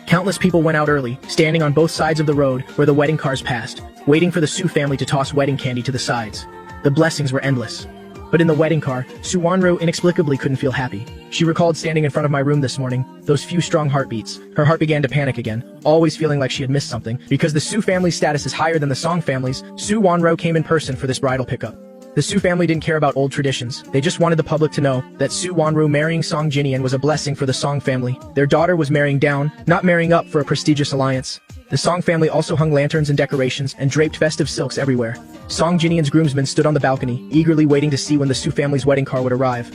Countless people went out early, standing on both sides of the road where the wedding cars passed, waiting for the Sue family to toss wedding candy to the sides. The blessings were endless. But in the wedding car, Sue Wanru inexplicably couldn't feel happy. She recalled standing in front of my room this morning, those few strong heartbeats. Her heart began to panic again, always feeling like she had missed something. Because the Sue family's status is higher than the Song family's, Sue Wanru came in person for this bridal pickup. The Sue family didn't care about old traditions. They just wanted the public to know that Sue Wanru marrying Song Jinian was a blessing for the Song family. Their daughter was marrying down, not marrying up for a prestigious alliance. The Song family also hung lanterns and decorations and draped festive silks everywhere. Song Jinian's groomsmen stood on the balcony, eagerly waiting to see when the Sue family's wedding car would arrive.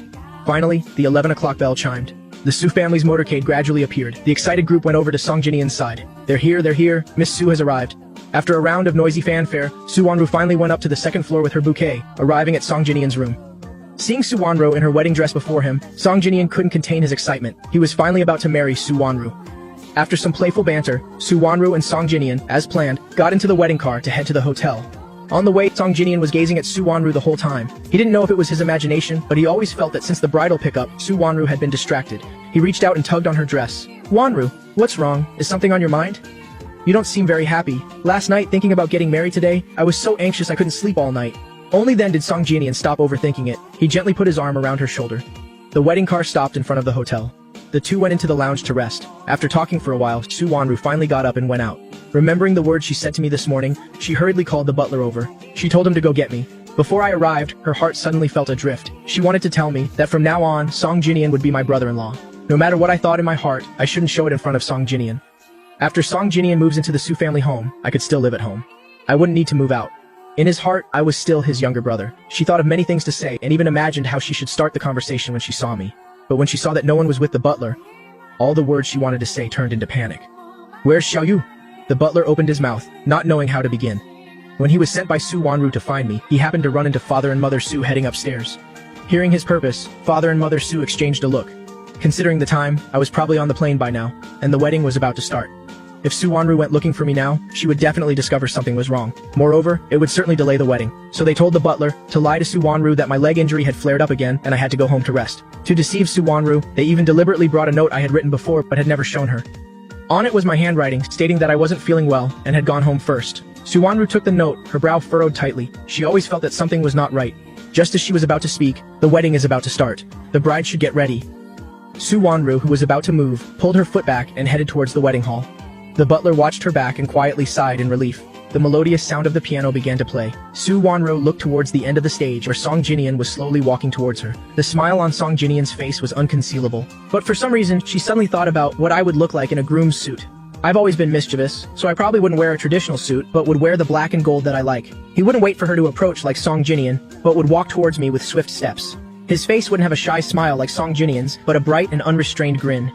Finally, the 11 o'clock bell chimed. The Sue family's motorcade gradually appeared. The excited group went over to Song Jinian's side. They're here, Miss Sue has arrived. After a round of noisy fanfare, Sue Wanru finally went up to the second floor with her bouquet, arriving at Song Jinian's room. Seeing Sue Wanru in her wedding dress before him, Song Jinian couldn't contain his excitement. He was finally about to marry Sue Wanru. After some playful banter, Sue Wanru and Song Jinian, as planned, got into the wedding car to head to the hotel. On the way, Song Jinian was gazing at Sue Wanru the whole time. He didn't know if it was his imagination, but he always felt that since the bridal pickup, Sue Wanru had been distracted. He reached out and tugged on her dress. Wanru, what's wrong? Is something on your mind? You don't seem very happy. Last night, thinking about getting married today, I was so anxious I couldn't sleep all night. Only then did Song Jinian stop overthinking it. He gently put his arm around her shoulder. The wedding car stopped in front of the hotel. The two went into the lounge to rest. After talking for a while, Sue Wanru finally got up and went out. Remembering the words she said to me this morning, she hurriedly called the butler over. She told him to go get me. Before I arrived, her heart suddenly felt adrift. She wanted to tell me that from now on, Song Jinian would be my brother-in-law. No matter what I thought in my heart, I shouldn't show it in front of Song Jinian. After Song Jinian moves into the Sue family home, I could still live at home. I wouldn't need to move out. In his heart, I was still his younger brother. She thought of many things to say and even imagined how she should start the conversation when she saw me. But when she saw that no one was with the butler, all the words she wanted to say turned into panic. Where's Xiaoyu? The butler opened his mouth, not knowing how to begin. When he was sent by Sue Wanru to find me, he happened to run into Father and Mother Sue heading upstairs. Hearing his purpose, Father and Mother Sue exchanged a look. Considering the time, I was probably on the plane by now, and the wedding was about to start. If Sue Wanru went looking for me now, she would definitely discover something was wrong. Moreover, it would certainly delay the wedding. So they told the butler to lie to Sue Wanru that my leg injury had flared up again and I had to go home to rest. To deceive Sue Wanru, they even deliberately brought a note I had written before but had never shown her. On it was my handwriting, stating that I wasn't feeling well and had gone home first. Sue Wanru took the note, her brow furrowed tightly. She always felt that something was not right. Just as she was about to speak, the wedding is about to start. The bride should get ready. Su Wanru, who was about to move, pulled her foot back and headed towards the wedding hall. The butler watched her back and quietly sighed in relief. The melodious sound of the piano began to play. Su Wanru looked towards the end of the stage where Song Jinian was slowly walking towards her. The smile on Song Jinian's face was unconcealable. But for some reason, she suddenly thought about what I would look like in a groom's suit. I've always been mischievous, so I probably wouldn't wear a traditional suit, but would wear the black and gold that I like. He wouldn't wait for her to approach like Song Jinian, but would walk towards me with swift steps. His face wouldn't have a shy smile like Song Jinian's, but a bright and unrestrained grin.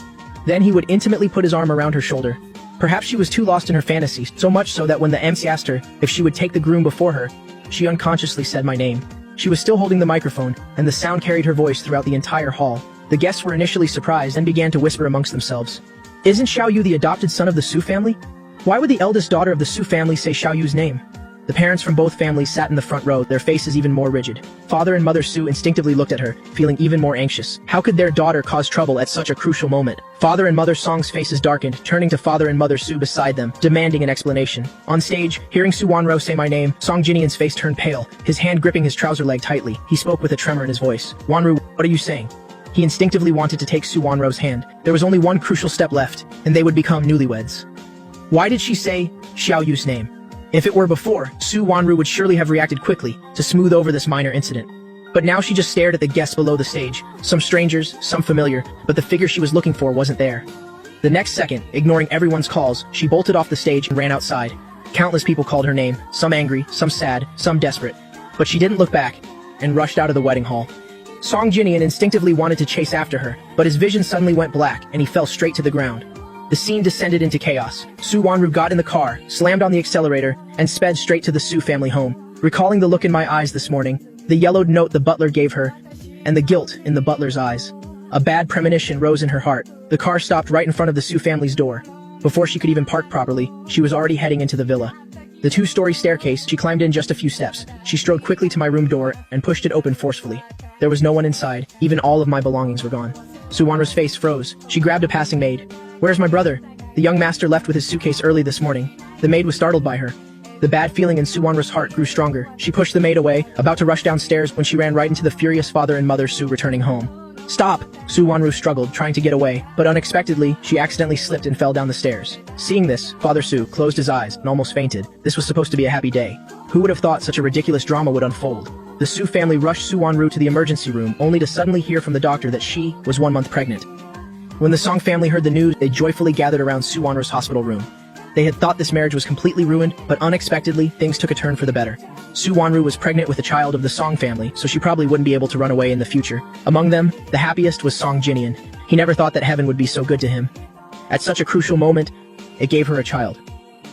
Then he would intimately put his arm around her shoulder. Perhaps she was too lost in her fantasy, so much so that when the MC asked her if she would take the groom before her, she unconsciously said my name. She was still holding the microphone, and the sound carried her voice throughout the entire hall. The guests were initially surprised and began to whisper amongst themselves. Isn't Xiao Yu the adopted son of the Su family? Why would the eldest daughter of the Su family say Xiao Yu's name? The parents from both families sat in the front row, their faces even more rigid. Father and Mother Su instinctively looked at her, feeling even more anxious. How could their daughter cause trouble at such a crucial moment? Father and Mother Song's faces darkened, turning to Father and Mother Su beside them, demanding an explanation. On stage, hearing Su Wanru say my name, Song Jinian's face turned pale, his hand gripping his trouser leg tightly. He spoke with a tremor in his voice. Wanru, what are you saying? He instinctively wanted to take Su Wanru's hand. There was only one crucial step left, and they would become newlyweds. Why did she say Xiao Yu's name? If it were before, Su Wanru would surely have reacted quickly to smooth over this minor incident. But now she just stared at the guests below the stage, some strangers, some familiar, but the figure she was looking for wasn't there. The next second, ignoring everyone's calls, she bolted off the stage and ran outside. Countless people called her name, some angry, some sad, some desperate. But she didn't look back, and rushed out of the wedding hall. Song Jinian instinctively wanted to chase after her, but his vision suddenly went black, and he fell straight to the ground. The scene descended into chaos. Su Wanru got in the car, slammed on the accelerator, and sped straight to the Su family home. Recalling the look in my eyes this morning, the yellowed note the butler gave her, and the guilt in the butler's eyes. A bad premonition rose in her heart. The car stopped right in front of the Su family's door. Before she could even park properly, she was already heading into the villa. The two-story staircase, she climbed in just a few steps. She strode quickly to my room door and pushed it open forcefully. There was no one inside. Even all of my belongings were gone. Su Wanru's face froze. She grabbed a passing maid. Where's my brother? The young master left with his suitcase early this morning. The maid was startled by her. The bad feeling in Su Wanru's heart grew stronger. She pushed the maid away, about to rush downstairs when she ran right into the furious father and mother Su returning home. Stop! Su Wanru struggled, trying to get away, but unexpectedly, she accidentally slipped and fell down the stairs. Seeing this, Father Su closed his eyes and almost fainted. This was supposed to be a happy day. Who would have thought such a ridiculous drama would unfold? The Su family rushed Su Wanru to the emergency room, only to suddenly hear from the doctor that she was 1 month pregnant. When the Song family heard the news, they joyfully gathered around Su Wanru's hospital room. They had thought this marriage was completely ruined, but unexpectedly, things took a turn for the better. Su Wanru was pregnant with a child of the Song family, so she probably wouldn't be able to run away in the future. Among them, the happiest was Song Jinian. He never thought that heaven would be so good to him. At such a crucial moment, it gave her a child.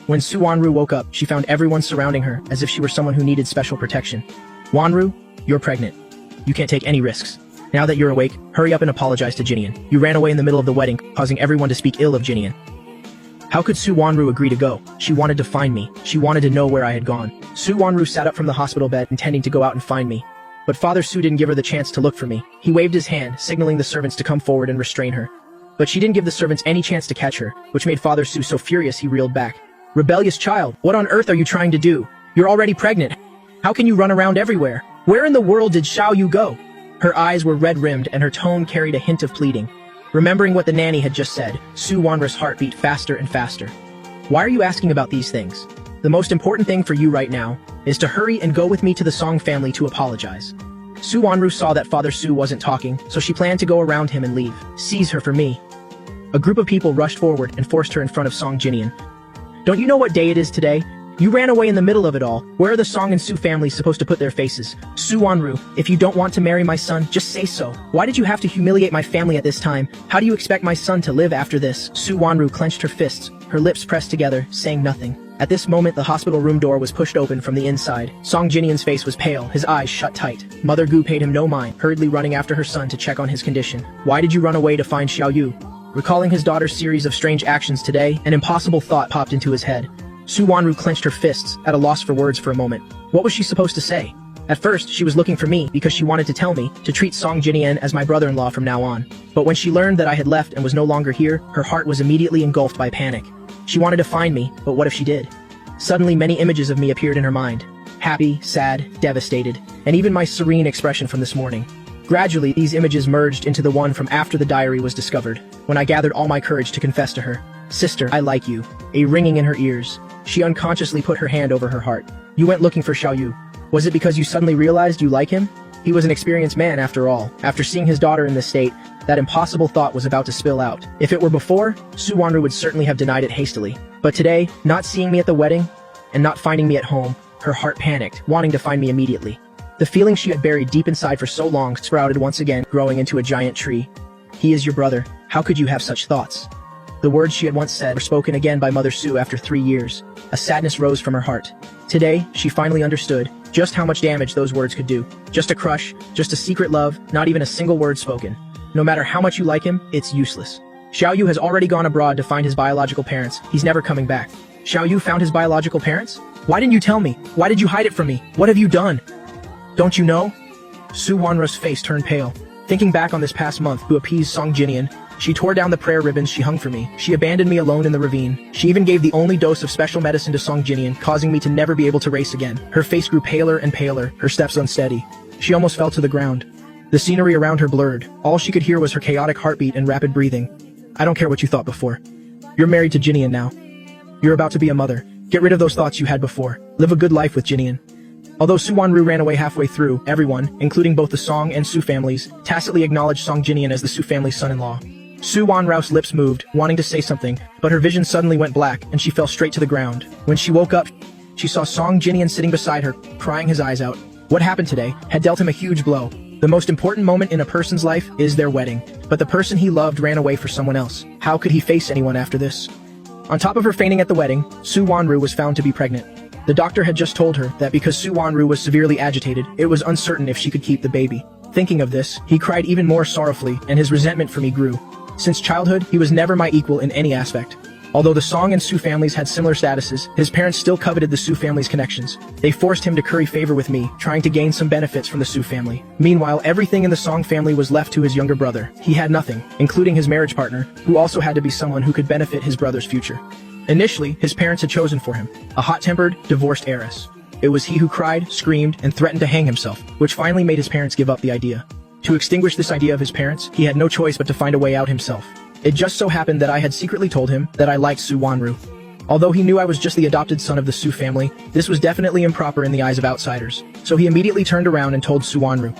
When Su Wanru woke up, she found everyone surrounding her, as if she were someone who needed special protection. Wanru, you're pregnant. You can't take any risks. Now that you're awake, hurry up and apologize to Jinian. You ran away in the middle of the wedding, causing everyone to speak ill of Jinian. How could Su Wanru agree to go? She wanted to find me. She wanted to know where I had gone. Su Wanru sat up from the hospital bed, intending to go out and find me. But Father Su didn't give her the chance to look for me. He waved his hand, signaling the servants to come forward and restrain her. But she didn't give the servants any chance to catch her, which made Father Su so furious he reeled back. Rebellious child, what on earth are you trying to do? You're already pregnant. How can you run around everywhere? Where in the world did Xiao Yu go? Her eyes were red-rimmed and her tone carried a hint of pleading. Remembering what the nanny had just said, Su Wanru's heart beat faster and faster. Why are you asking about these things? The most important thing for you right now is to hurry and go with me to the Song family to apologize. Su Wanru saw that Father Su wasn't talking, so she planned to go around him and leave. Seize her for me. A group of people rushed forward and forced her in front of Song Jinian. Don't you know what day it is today? You ran away in the middle of it all. Where are the Song and Su families supposed to put their faces? Su Wanru, if you don't want to marry my son, just say so. Why did you have to humiliate my family at this time? How do you expect my son to live after this? Su Wanru clenched her fists, her lips pressed together, saying nothing. At this moment, the hospital room door was pushed open from the inside. Song Jinian's face was pale, his eyes shut tight. Mother Gu paid him no mind, hurriedly running after her son to check on his condition. Why did you run away to find Xiao Yu? Recalling his daughter's series of strange actions today, an impossible thought popped into his head. Su Wanru clenched her fists, at a loss for words for a moment. What was she supposed to say? At first, she was looking for me because she wanted to tell me to treat Song Jinian as my brother-in-law from now on. But when she learned that I had left and was no longer here, her heart was immediately engulfed by panic. She wanted to find me, but what if she did? Suddenly, many images of me appeared in her mind. Happy, sad, devastated, and even my serene expression from this morning. Gradually, these images merged into the one from after the diary was discovered, when I gathered all my courage to confess to her. "Sister, I like you." A ringing in her ears. She unconsciously put her hand over her heart. "You went looking for Xiaoyu. Was it because you suddenly realized you like him?" He was an experienced man after all. After seeing his daughter in this state, that impossible thought was about to spill out. If it were before, Su Wanru would certainly have denied it hastily. But today, not seeing me at the wedding, and not finding me at home, her heart panicked, wanting to find me immediately. The feeling she had buried deep inside for so long sprouted once again, growing into a giant tree. "He is your brother. How could you have such thoughts?" The words she had once said were spoken again by Mother Su after 3 years. A sadness rose from her heart. Today, she finally understood just how much damage those words could do. Just a crush, just a secret love, not even a single word spoken. No matter how much you like him, it's useless. Xiaoyu has already gone abroad to find his biological parents. He's never coming back. Xiaoyu found his biological parents? Why didn't you tell me? Why did you hide it from me? What have you done? Don't you know? Su Wanru's face turned pale. Thinking back on this past month to appease Song Jinian, she tore down the prayer ribbons she hung for me. She abandoned me alone in the ravine. She even gave the only dose of special medicine to Song Jinian, causing me to never be able to race again. Her face grew paler and paler, her steps unsteady. She almost fell to the ground. The scenery around her blurred. All she could hear was her chaotic heartbeat and rapid breathing. I don't care what you thought before. You're married to Jinian now. You're about to be a mother. Get rid of those thoughts you had before. Live a good life with Jinian. Although Su Wanru ran away halfway through, everyone, including both the Song and Su families, tacitly acknowledged Song Jinian as the Su family's son-in-law. Su Wanru's lips moved, wanting to say something, but her vision suddenly went black and she fell straight to the ground. When she woke up, she saw Song Jinian sitting beside her, crying his eyes out. What happened today had dealt him a huge blow. The most important moment in a person's life is their wedding, but the person he loved ran away for someone else. How could he face anyone after this? On top of her fainting at the wedding, Su Wanru was found to be pregnant. The doctor had just told her that because Su Wanru was severely agitated, it was uncertain if she could keep the baby. Thinking of this, he cried even more sorrowfully, and his resentment for me grew. Since childhood, he was never my equal in any aspect. Although the Song and Su families had similar statuses, his parents still coveted the Su family's connections. They forced him to curry favor with me, trying to gain some benefits from the Su family. Meanwhile, everything in the Song family was left to his younger brother. He had nothing, including his marriage partner, who also had to be someone who could benefit his brother's future. Initially, his parents had chosen for him, a hot-tempered, divorced heiress. It was he who cried, screamed, and threatened to hang himself, which finally made his parents give up the idea. To extinguish this idea of his parents, he had no choice but to find a way out himself. It just so happened that I had secretly told him that I liked Su Wanru. Although he knew I was just the adopted son of the Su family, this was definitely improper in the eyes of outsiders, so he immediately turned around and told Su Wanru.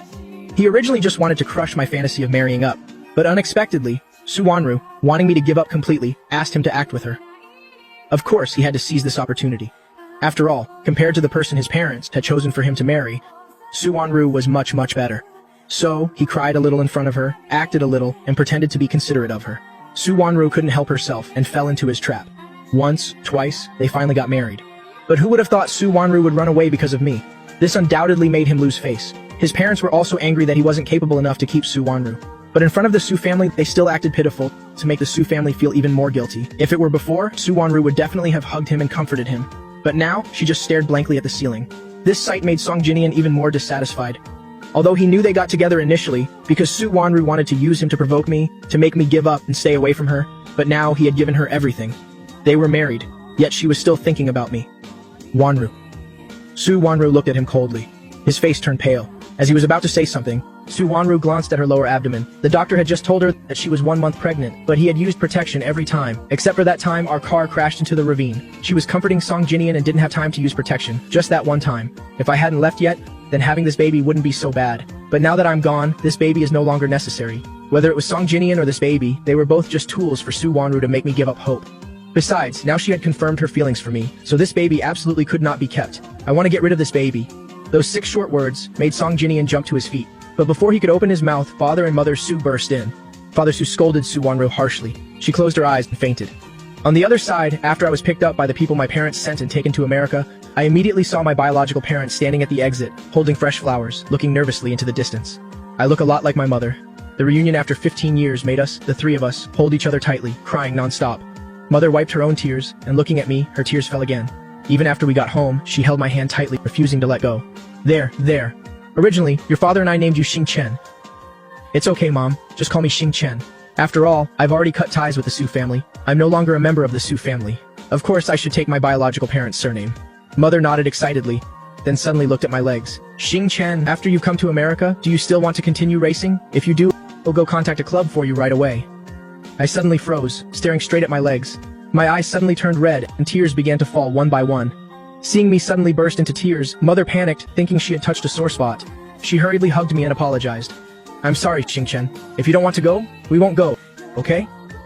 He originally just wanted to crush my fantasy of marrying up, but unexpectedly, Su Wanru, wanting me to give up completely, asked him to act with her. Of course, he had to seize this opportunity. After all, compared to the person his parents had chosen for him to marry, Su Wanru was much, much better. So, he cried a little in front of her, acted a little, and pretended to be considerate of her. Su Wanru couldn't help herself and fell into his trap. Once, twice, they finally got married. But who would have thought Su Wanru would run away because of me? This undoubtedly made him lose face. His parents were also angry that he wasn't capable enough to keep Su Wanru. But in front of the Su family, they still acted pitiful, to make the Su family feel even more guilty. If it were before, Su Wanru would definitely have hugged him and comforted him. But now, she just stared blankly at the ceiling. This sight made Song Jinian even more dissatisfied. Although he knew they got together initially, because Su Wanru wanted to use him to provoke me, to make me give up and stay away from her, but now he had given her everything. They were married, yet she was still thinking about me. Wanru. Su Wanru looked at him coldly. His face turned pale. As he was about to say something, Su Wanru glanced at her lower abdomen. The doctor had just told her that she was 1 month pregnant, but he had used protection every time. Except for that time our car crashed into the ravine. She was comforting Song Jinian and didn't have time to use protection. Just that one time. If I hadn't left yet, then having this baby wouldn't be so bad. But now that I'm gone, this baby is no longer necessary. Whether it was Song Jinian or this baby, they were both just tools for Su Wanru to make me give up hope. Besides, now she had confirmed her feelings for me, so this baby absolutely could not be kept. I want to get rid of this baby. Those 6 short words made Song Jinian jump to his feet. But before he could open his mouth, Father and Mother Su burst in. Father Su scolded Su Wanru harshly. She closed her eyes and fainted. On the other side, after I was picked up by the people my parents sent and taken to America, I immediately saw my biological parents standing at the exit, holding fresh flowers, looking nervously into the distance. I look a lot like my mother. The reunion after 15 years made us, the 3 of us, hold each other tightly, crying non-stop. Mother wiped her own tears, and looking at me, her tears fell again. Even after we got home, she held my hand tightly, refusing to let go. There. Originally, your father and I named you Xing Chen. It's okay, Mom. Just call me Xing Chen. After all, I've already cut ties with the Su family. I'm no longer a member of the Su family. Of course, I should take my biological parents' surname. Mother nodded excitedly. then suddenly looked at my legs. Xing Chen, after you come to America, do you still want to continue racing? If you do, we'll go contact a club for you right away. I suddenly froze, staring straight at my legs. My eyes suddenly turned red, and tears began to fall one by one. Seeing me suddenly burst into tears, Mother panicked, thinking she had touched a sore spot. She hurriedly hugged me and apologized. I'm sorry, Xing Chen. If you don't want to go, we won't go, okay?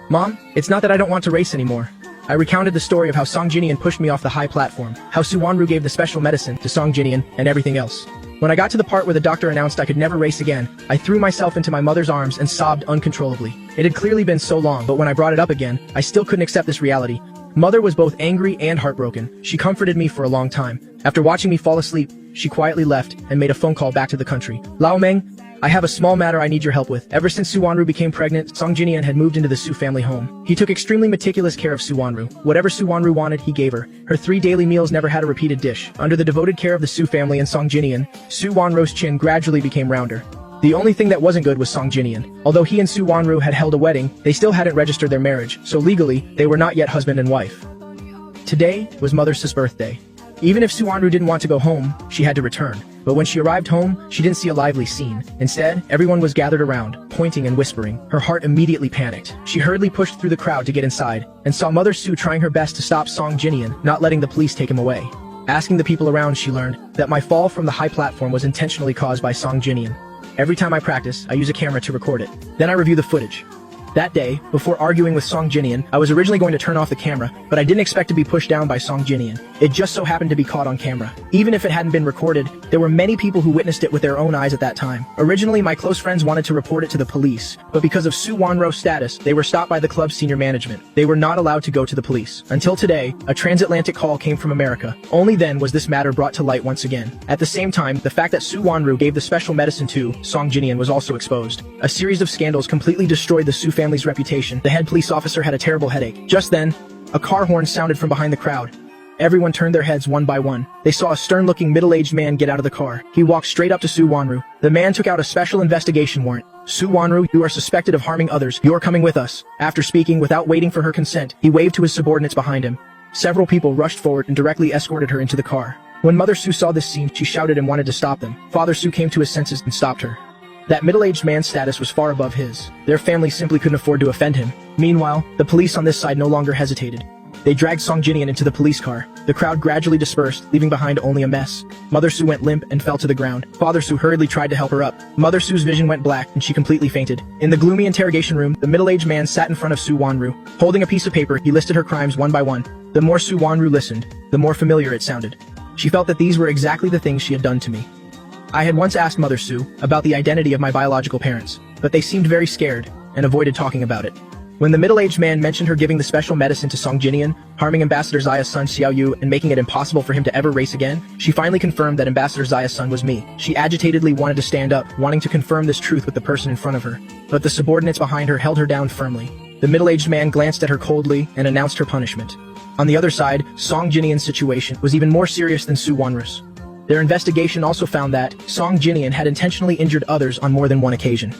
Mom, it's not that I don't want to race anymore. I recounted the story of how Song Jinian pushed me off the high platform, how Su Wanru gave the special medicine to Song Jinian, and everything else. When I got to the part where the doctor announced I could never race again, I threw myself into my mother's arms and sobbed uncontrollably. It had clearly been so long, but when I brought it up again, I still couldn't accept this reality. Mother was both angry and heartbroken. She comforted me for a long time. After watching me fall asleep, she quietly left and made a phone call back to the country. Lao Meng, I have a small matter I need your help with. Ever since Su Wanru became pregnant, Song Jinian had moved into the Su family home. He took extremely meticulous care of Su Wanru. Whatever Su Wanru wanted, he gave her. Her 3 daily meals never had a repeated dish. Under the devoted care of the Su family and Song Jinian, Su Wanru's chin gradually became rounder. The only thing that wasn't good was Song Jinian. Although he and Su Wanru had held a wedding, they still hadn't registered their marriage, so legally, they were not yet husband and wife. Today was Mother's birthday. Even if Su Wanru didn't want to go home, she had to return. But when she arrived home, she didn't see a lively scene. Instead, everyone was gathered around, pointing and whispering. Her heart immediately panicked. She hurriedly pushed through the crowd to get inside, and saw Mother Su trying her best to stop Song Jinian, not letting the police take him away. Asking the people around, she learned that my fall from the high platform was intentionally caused by Song Jinian. Every time I practice, I use a camera to record it. Then I review the footage. That day, before arguing with Song Jinian, I was originally going to turn off the camera, but I didn't expect to be pushed down by Song Jinian. It just so happened to be caught on camera. Even if it hadn't been recorded, there were many people who witnessed it with their own eyes at that time. Originally, my close friends wanted to report it to the police, but because of Su Wanru's status, they were stopped by the club's senior management. They were not allowed to go to the police. Until today, a transatlantic call came from America. Only then was this matter brought to light once again. At the same time, the fact that Su Wanru gave the special medicine to Song Jinian was also exposed. A series of scandals completely destroyed the Su family's reputation. The head police officer had a terrible headache. Just then, a car horn sounded from behind the crowd. Everyone turned their heads one by one. They saw a stern-looking middle-aged man get out of the car. He walked straight up to Su Wanru. The man took out a special investigation warrant. Su Wanru, you are suspected of harming others. You're coming with us. After speaking without waiting for her consent, he waved to his subordinates behind him. Several people rushed forward and directly escorted her into the car. When Mother Su saw this scene, she shouted and wanted to stop them. Father Su came to his senses and stopped her. That middle-aged man's status was far above his. Their family simply couldn't afford to offend him. Meanwhile, the police on this side no longer hesitated. They dragged Song Jinian into the police car. The crowd gradually dispersed, leaving behind only a mess. Mother Su went limp and fell to the ground. Father Su hurriedly tried to help her up. Mother Su's vision went black and she completely fainted. In the gloomy interrogation room, the middle-aged man sat in front of Su Wanru. Holding a piece of paper, he listed her crimes one by one. The more Su Wanru listened, the more familiar it sounded. She felt that these were exactly the things she had done to me. I had once asked Mother Su about the identity of my biological parents, but they seemed very scared and avoided talking about it. When the middle-aged man mentioned her giving the special medicine to Song Jinian, harming Ambassador Zaya's son Xiao Yu and making it impossible for him to ever race again, she finally confirmed that Ambassador Zaya's son was me. She agitatedly wanted to stand up, wanting to confirm this truth with the person in front of her, but the subordinates behind her held her down firmly. The middle-aged man glanced at her coldly and announced her punishment. On the other side, Song Jinian's situation was even more serious than Su Wanru's. Their investigation also found that Song Jinian had intentionally injured others on more than one occasion.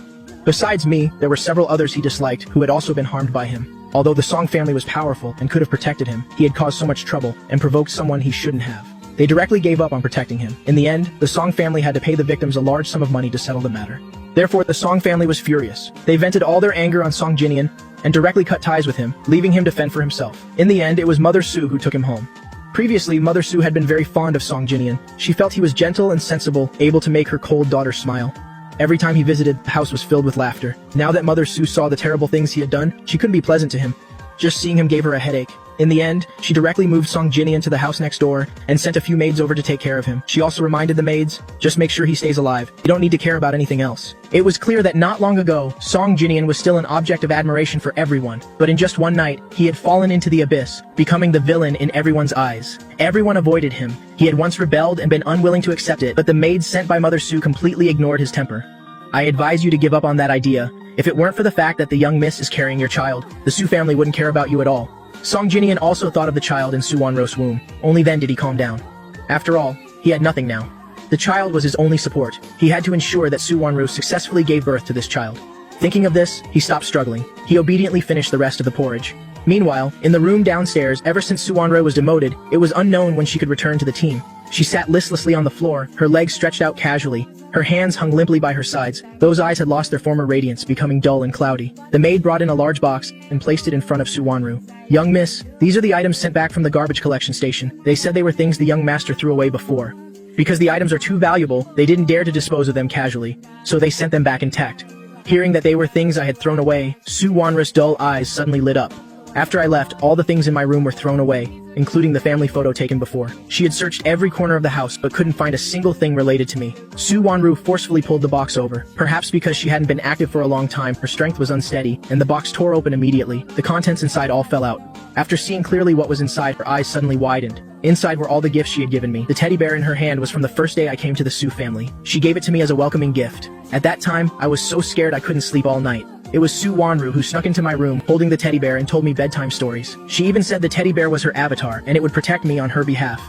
Besides me, there were several others he disliked who had also been harmed by him. Although the Song family was powerful and could have protected him, he had caused so much trouble and provoked someone he shouldn't have. They directly gave up on protecting him. In the end, the Song family had to pay the victims a large sum of money to settle the matter. Therefore, the Song family was furious. They vented all their anger on Song Jinian and directly cut ties with him, leaving him to fend for himself. In the end, it was Mother Su who took him home. Previously, Mother Su had been very fond of Song Jinian. She felt he was gentle and sensible, able to make her cold daughter smile. Every time he visited, the house was filled with laughter. Now that Mother Su saw the terrible things he had done, she couldn't be pleasant to him. Just seeing him gave her a headache. In the end, she directly moved Song Jinian to the house next door and sent a few maids over to take care of him. She also reminded the maids, just make sure he stays alive. You don't need to care about anything else. It was clear that not long ago, Song Jinian was still an object of admiration for everyone, but in just one night, he had fallen into the abyss, becoming the villain in everyone's eyes. Everyone avoided him. He had once rebelled and been unwilling to accept it, but the maids sent by Mother Su completely ignored his temper. I advise you to give up on that idea. If it weren't for the fact that the young miss is carrying your child, the Su family wouldn't care about you at all. Song Jinian also thought of the child in Su Wanru's womb. Only then did he calm down. After all, he had nothing now. The child was his only support. He had to ensure that Su Wanru successfully gave birth to this child. Thinking of this, he stopped struggling. He obediently finished the rest of the porridge. Meanwhile, in the room downstairs, ever since Su Wanru was demoted, it was unknown when she could return to the team. She sat listlessly on the floor, her legs stretched out casually. Her hands hung limply by her sides. Those eyes had lost their former radiance, becoming dull and cloudy. The maid brought in a large box and placed it in front of Su Wanru. "Young miss, these are the items sent back from the garbage collection station. They said they were things the young master threw away before. Because the items are too valuable, they didn't dare to dispose of them casually, so they sent them back intact." Hearing that they were things I had thrown away, Su Wanru's dull eyes suddenly lit up. After I left, all the things in my room were thrown away, including the family photo taken before. She had searched every corner of the house but couldn't find a single thing related to me. Su Wanru forcefully pulled the box over. Perhaps because she hadn't been active for a long time, her strength was unsteady, and the box tore open immediately. The contents inside all fell out. After seeing clearly what was inside, her eyes suddenly widened. Inside were all the gifts she had given me. The teddy bear in her hand was from the first day I came to the Su family. She gave it to me as a welcoming gift. At that time, I was so scared I couldn't sleep all night. It was Su Wanru who snuck into my room, holding the teddy bear, and told me bedtime stories. She even said the teddy bear was her avatar, and it would protect me on her behalf.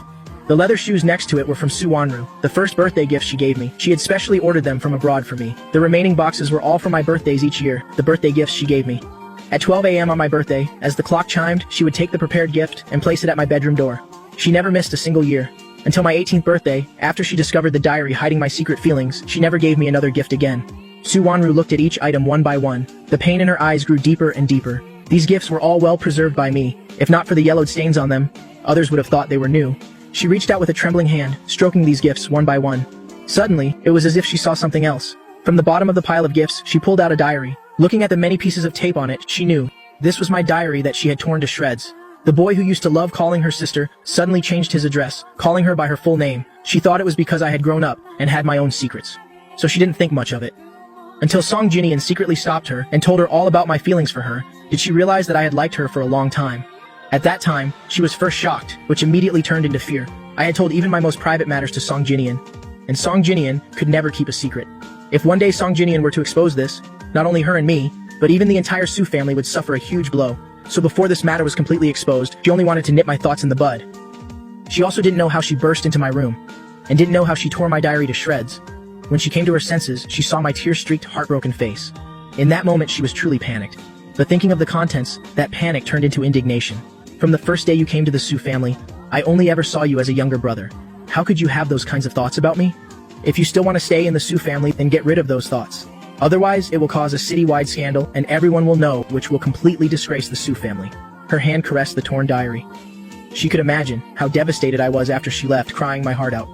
The leather shoes next to it were from Su Wanru, the first birthday gift she gave me. She had specially ordered them from abroad for me. The remaining boxes were all for my birthdays each year, the birthday gifts she gave me. At 12 a.m. on my birthday, as the clock chimed, she would take the prepared gift and place it at my bedroom door. She never missed a single year. Until my 18th birthday, after she discovered the diary hiding my secret feelings, she never gave me another gift again. Su Wanru looked at each item one by one. The pain in her eyes grew deeper and deeper. These gifts were all well preserved by me. If not for the yellowed stains on them, others would have thought they were new. She reached out with a trembling hand, stroking these gifts one by one. Suddenly, it was as if she saw something else. From the bottom of the pile of gifts, she pulled out a diary. Looking at the many pieces of tape on it, she knew. This was my diary that she had torn to shreds. The boy who used to love calling her sister suddenly changed his address, calling her by her full name. She thought it was because I had grown up and had my own secrets. So she didn't think much of it. Until Song Jinian secretly stopped her and told her all about my feelings for her, did she realize that I had liked her for a long time. At that time, she was first shocked, which immediately turned into fear. I had told even my most private matters to Song Jinian, and Song Jinian could never keep a secret. If one day Song Jinian were to expose this, not only her and me, but even the entire Su family would suffer a huge blow. So before this matter was completely exposed, she only wanted to nip my thoughts in the bud. She also didn't know how she burst into my room, and didn't know how she tore my diary to shreds. When she came to her senses, she saw my tear-streaked, heartbroken face. In that moment, she was truly panicked. But thinking of the contents, that panic turned into indignation. From the first day you came to the Su family, I only ever saw you as a younger brother. How could you have those kinds of thoughts about me? If you still want to stay in the Su family, then get rid of those thoughts. Otherwise, it will cause a citywide scandal, and everyone will know, which will completely disgrace the Su family. Her hand caressed the torn diary. She could imagine how devastated I was after she left, crying my heart out.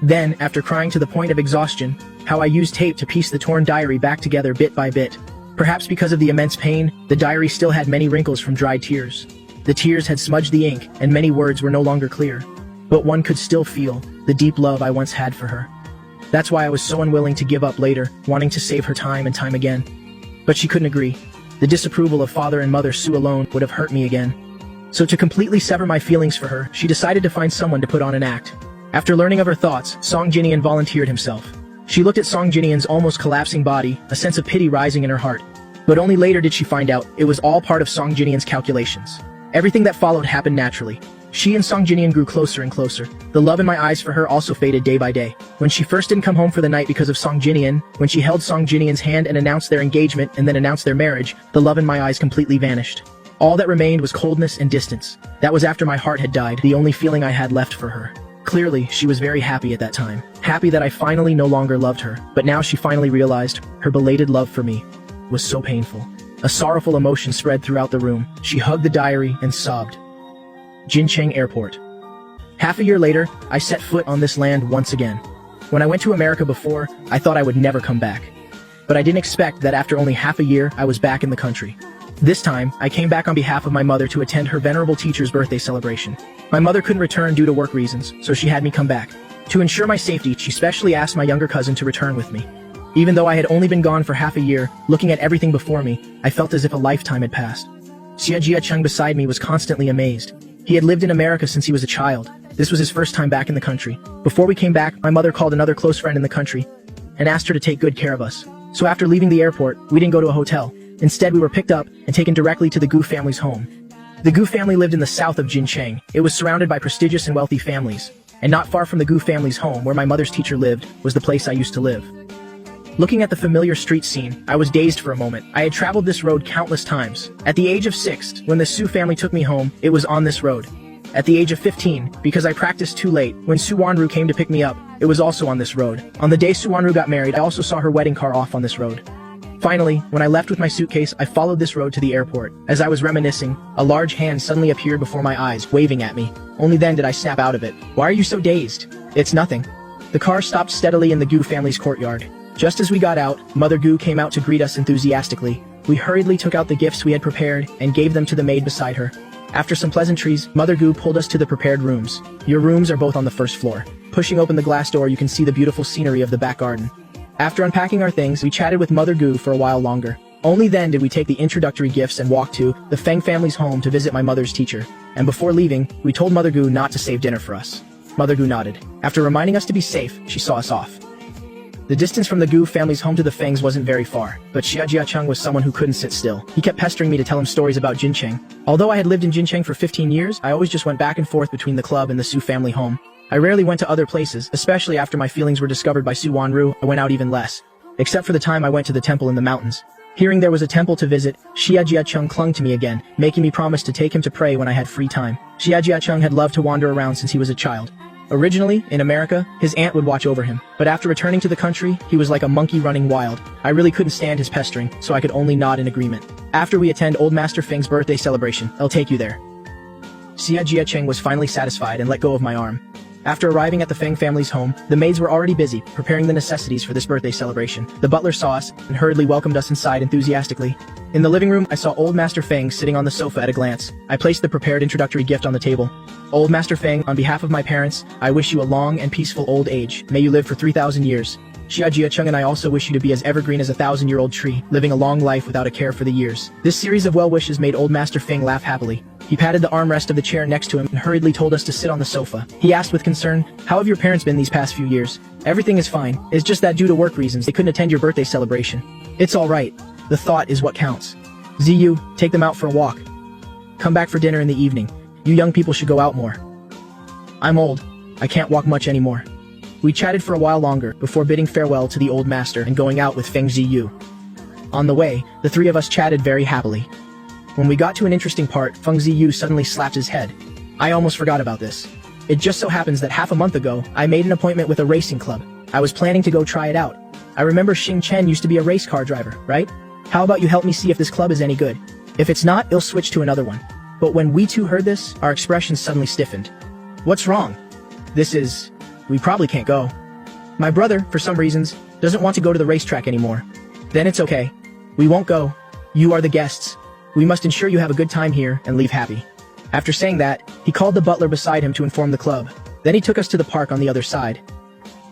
Then, after crying to the point of exhaustion, how I used tape to piece the torn diary back together bit by bit. Perhaps because of the immense pain, the diary still had many wrinkles from dried tears. The tears had smudged the ink, and many words were no longer clear. But one could still feel the deep love I once had for her. That's why I was so unwilling to give up later, wanting to save her time and time again. But she couldn't agree. The disapproval of father and mother Su alone would have hurt me again. So to completely sever my feelings for her, she decided to find someone to put on an act. After learning of her thoughts, Song Jinian volunteered himself. She looked at Song Jinian's almost collapsing body, a sense of pity rising in her heart. But only later did she find out it was all part of Song Jinian's calculations. Everything that followed happened naturally. She and Song Jinian grew closer and closer. The love in my eyes for her also faded day by day. When she first didn't come home for the night because of Song Jinian, when she held Song Jinian's hand and announced their engagement and then announced their marriage, the love in my eyes completely vanished. All that remained was coldness and distance. That was after my heart had died, the only feeling I had left for her. Clearly, she was very happy at that time. Happy that I finally no longer loved her. But now she finally realized her belated love for me was so painful. A sorrowful emotion spread throughout the room. She hugged the diary and sobbed. Jincheng Airport. Half a year later, I set foot on this land once again. When I went to America before, I thought I would never come back. But I didn't expect that after only half a year, I was back in the country. This time, I came back on behalf of my mother to attend her venerable teacher's birthday celebration. My mother couldn't return due to work reasons, so she had me come back. To ensure my safety, she specially asked my younger cousin to return with me. Even though I had only been gone for half a year, looking at everything before me, I felt as if a lifetime had passed. Xia Jiacheng beside me was constantly amazed. He had lived in America since he was a child. This was his first time back in the country. Before we came back, my mother called another close friend in the country and asked her to take good care of us. So after leaving the airport, we didn't go to a hotel. Instead, we were picked up and taken directly to the Gu family's home. The Gu family lived in the south of Jincheng. It was surrounded by prestigious and wealthy families. And not far from the Gu family's home, where my mother's teacher lived, was the place I used to live. Looking at the familiar street scene, I was dazed for a moment. I had traveled this road countless times. At the age of 6, when the Su family took me home, it was on this road. At the age of 15, because I practiced too late, when Su Wanru came to pick me up, it was also on this road. On the day Su Wanru got married, I also saw her wedding car off on this road. Finally, when I left with my suitcase, I followed this road to the airport. As I was reminiscing, a large hand suddenly appeared before my eyes, waving at me. Only then did I snap out of it. Why are you so dazed? It's nothing. The car stopped steadily in the Gu family's courtyard. Just as we got out, Mother Gu came out to greet us enthusiastically. We hurriedly took out the gifts we had prepared and gave them to the maid beside her. After some pleasantries, Mother Gu pulled us to the prepared rooms. Your rooms are both on the first floor. Pushing open the glass door, you can see the beautiful scenery of the back garden. After unpacking our things, we chatted with Mother Gu for a while longer. Only then did we take the introductory gifts and walk to the Feng family's home to visit my mother's teacher. And before leaving, we told Mother Gu not to save dinner for us. Mother Gu nodded. After reminding us to be safe, she saw us off. The distance from the Gu family's home to the Fengs wasn't very far, but Xia Jiacheng was someone who couldn't sit still. He kept pestering me to tell him stories about Jincheng. Although I had lived in Jincheng for 15 years, I always just went back and forth between the club and the Su family home. I rarely went to other places, especially after my feelings were discovered by Su Wanru. I went out even less. Except for the time I went to the temple in the mountains. Hearing there was a temple to visit, Xia Jiacheng clung to me again, making me promise to take him to pray when I had free time. Xia Jiacheng had loved to wander around since he was a child. Originally, in America, his aunt would watch over him, but after returning to the country, he was like a monkey running wild. I really couldn't stand his pestering, so I could only nod in agreement. After we attend Old Master Feng's birthday celebration, I'll take you there. Xia Jiacheng was finally satisfied and let go of my arm. After arriving at the Feng family's home, the maids were already busy, preparing the necessities for this birthday celebration. The butler saw us, and hurriedly welcomed us inside enthusiastically. In the living room, I saw Old Master Feng sitting on the sofa at a glance. I placed the prepared introductory gift on the table. Old Master Feng, on behalf of my parents, I wish you a long and peaceful old age. May you live for 3,000 years. Xia Jiacheng and I also wish you to be as evergreen as a 1,000-year-old tree, living a long life without a care for the years. This series of well wishes made Old Master Feng laugh happily. He patted the armrest of the chair next to him and hurriedly told us to sit on the sofa. He asked with concern, "How have your parents been these past few years?" "Everything is fine. It's just that due to work reasons, they couldn't attend your birthday celebration." "It's alright. The thought is what counts." "Ziyu, take them out for a walk. Come back for dinner in the evening. You young people should go out more." "I'm old. I can't walk much anymore." We chatted for a while longer, before bidding farewell to the old master and going out with Feng Ziyu. On the way, the three of us chatted very happily. When we got to an interesting part, Feng Ziyu suddenly slapped his head. I almost forgot about this. It just so happens that half a month ago, I made an appointment with a racing club. I was planning to go try it out. I remember Xing Chen used to be a race car driver, right? How about you help me see if this club is any good? If it's not, I'll switch to another one. But when we two heard this, our expressions suddenly stiffened. What's wrong? We probably can't go. My brother, for some reasons, doesn't want to go to the racetrack anymore. Then it's okay. We won't go. You are the guests. We must ensure you have a good time here and leave happy. After saying that, he called the butler beside him to inform the club. Then he took us to the park on the other side.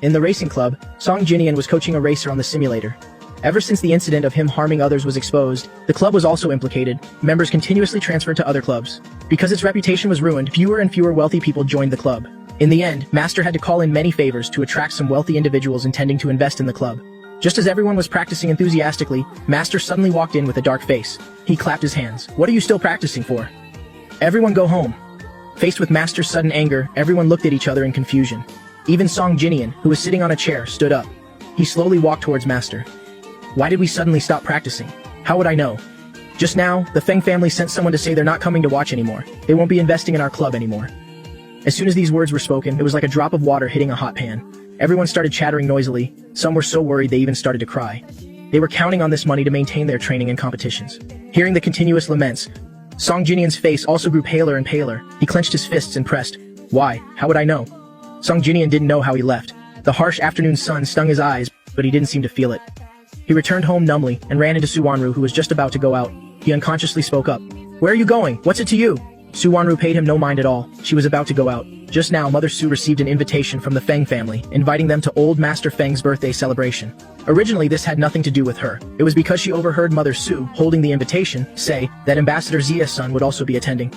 In the racing club, Song Jinian was coaching a racer on the simulator. Ever since the incident of him harming others was exposed, the club was also implicated. Members continuously transferred to other clubs. Because its reputation was ruined, fewer and fewer wealthy people joined the club. In the end, Master had to call in many favors to attract some wealthy individuals intending to invest in the club. Just as everyone was practicing enthusiastically, Master suddenly walked in with a dark face. He clapped his hands. "What are you still practicing for? Everyone go home." Faced with Master's sudden anger, everyone looked at each other in confusion. Even Song Jinian, who was sitting on a chair, stood up. He slowly walked towards Master. "Why did we suddenly stop practicing? How would I know? Just now, the Feng family sent someone to say they're not coming to watch anymore. They won't be investing in our club anymore." As soon as these words were spoken, it was like a drop of water hitting a hot pan. Everyone started chattering noisily. Some were so worried they even started to cry. They were counting on this money to maintain their training and competitions. Hearing the continuous laments, Song Jinian's face also grew paler and paler. He clenched his fists and pressed. "Why? How would I know?" Song Jinian didn't know how he left. The harsh afternoon sun stung his eyes, but he didn't seem to feel it. He returned home numbly and ran into Su Wanru, who was just about to go out. He unconsciously spoke up. "Where are you going? What's it to you?" Su Wanru paid him no mind at all. She was about to go out. Just now, Mother Su received an invitation from the Feng family, inviting them to Old Master Feng's birthday celebration. Originally, this had nothing to do with her. It was because she overheard Mother Su, holding the invitation, say that Ambassador Zia's son would also be attending.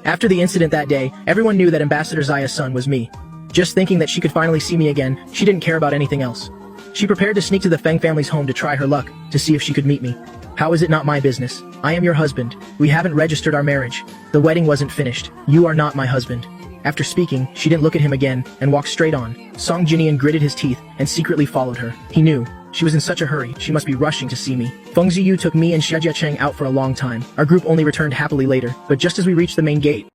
After the incident that day, everyone knew that Ambassador Zia's son was me. Just thinking that she could finally see me again, she didn't care about anything else. She prepared to sneak to the Feng family's home to try her luck, to see if she could meet me. How is it not my business? I am your husband. We haven't registered our marriage. The wedding wasn't finished. You are not my husband. After speaking, she didn't look at him again, and walked straight on. Song Jinian gritted his teeth, and secretly followed her. He knew. She was in such a hurry, she must be rushing to see me. Feng Ziyu took me and Xia Jiacheng out for a long time. Our group only returned happily later, but just as we reached the main gate,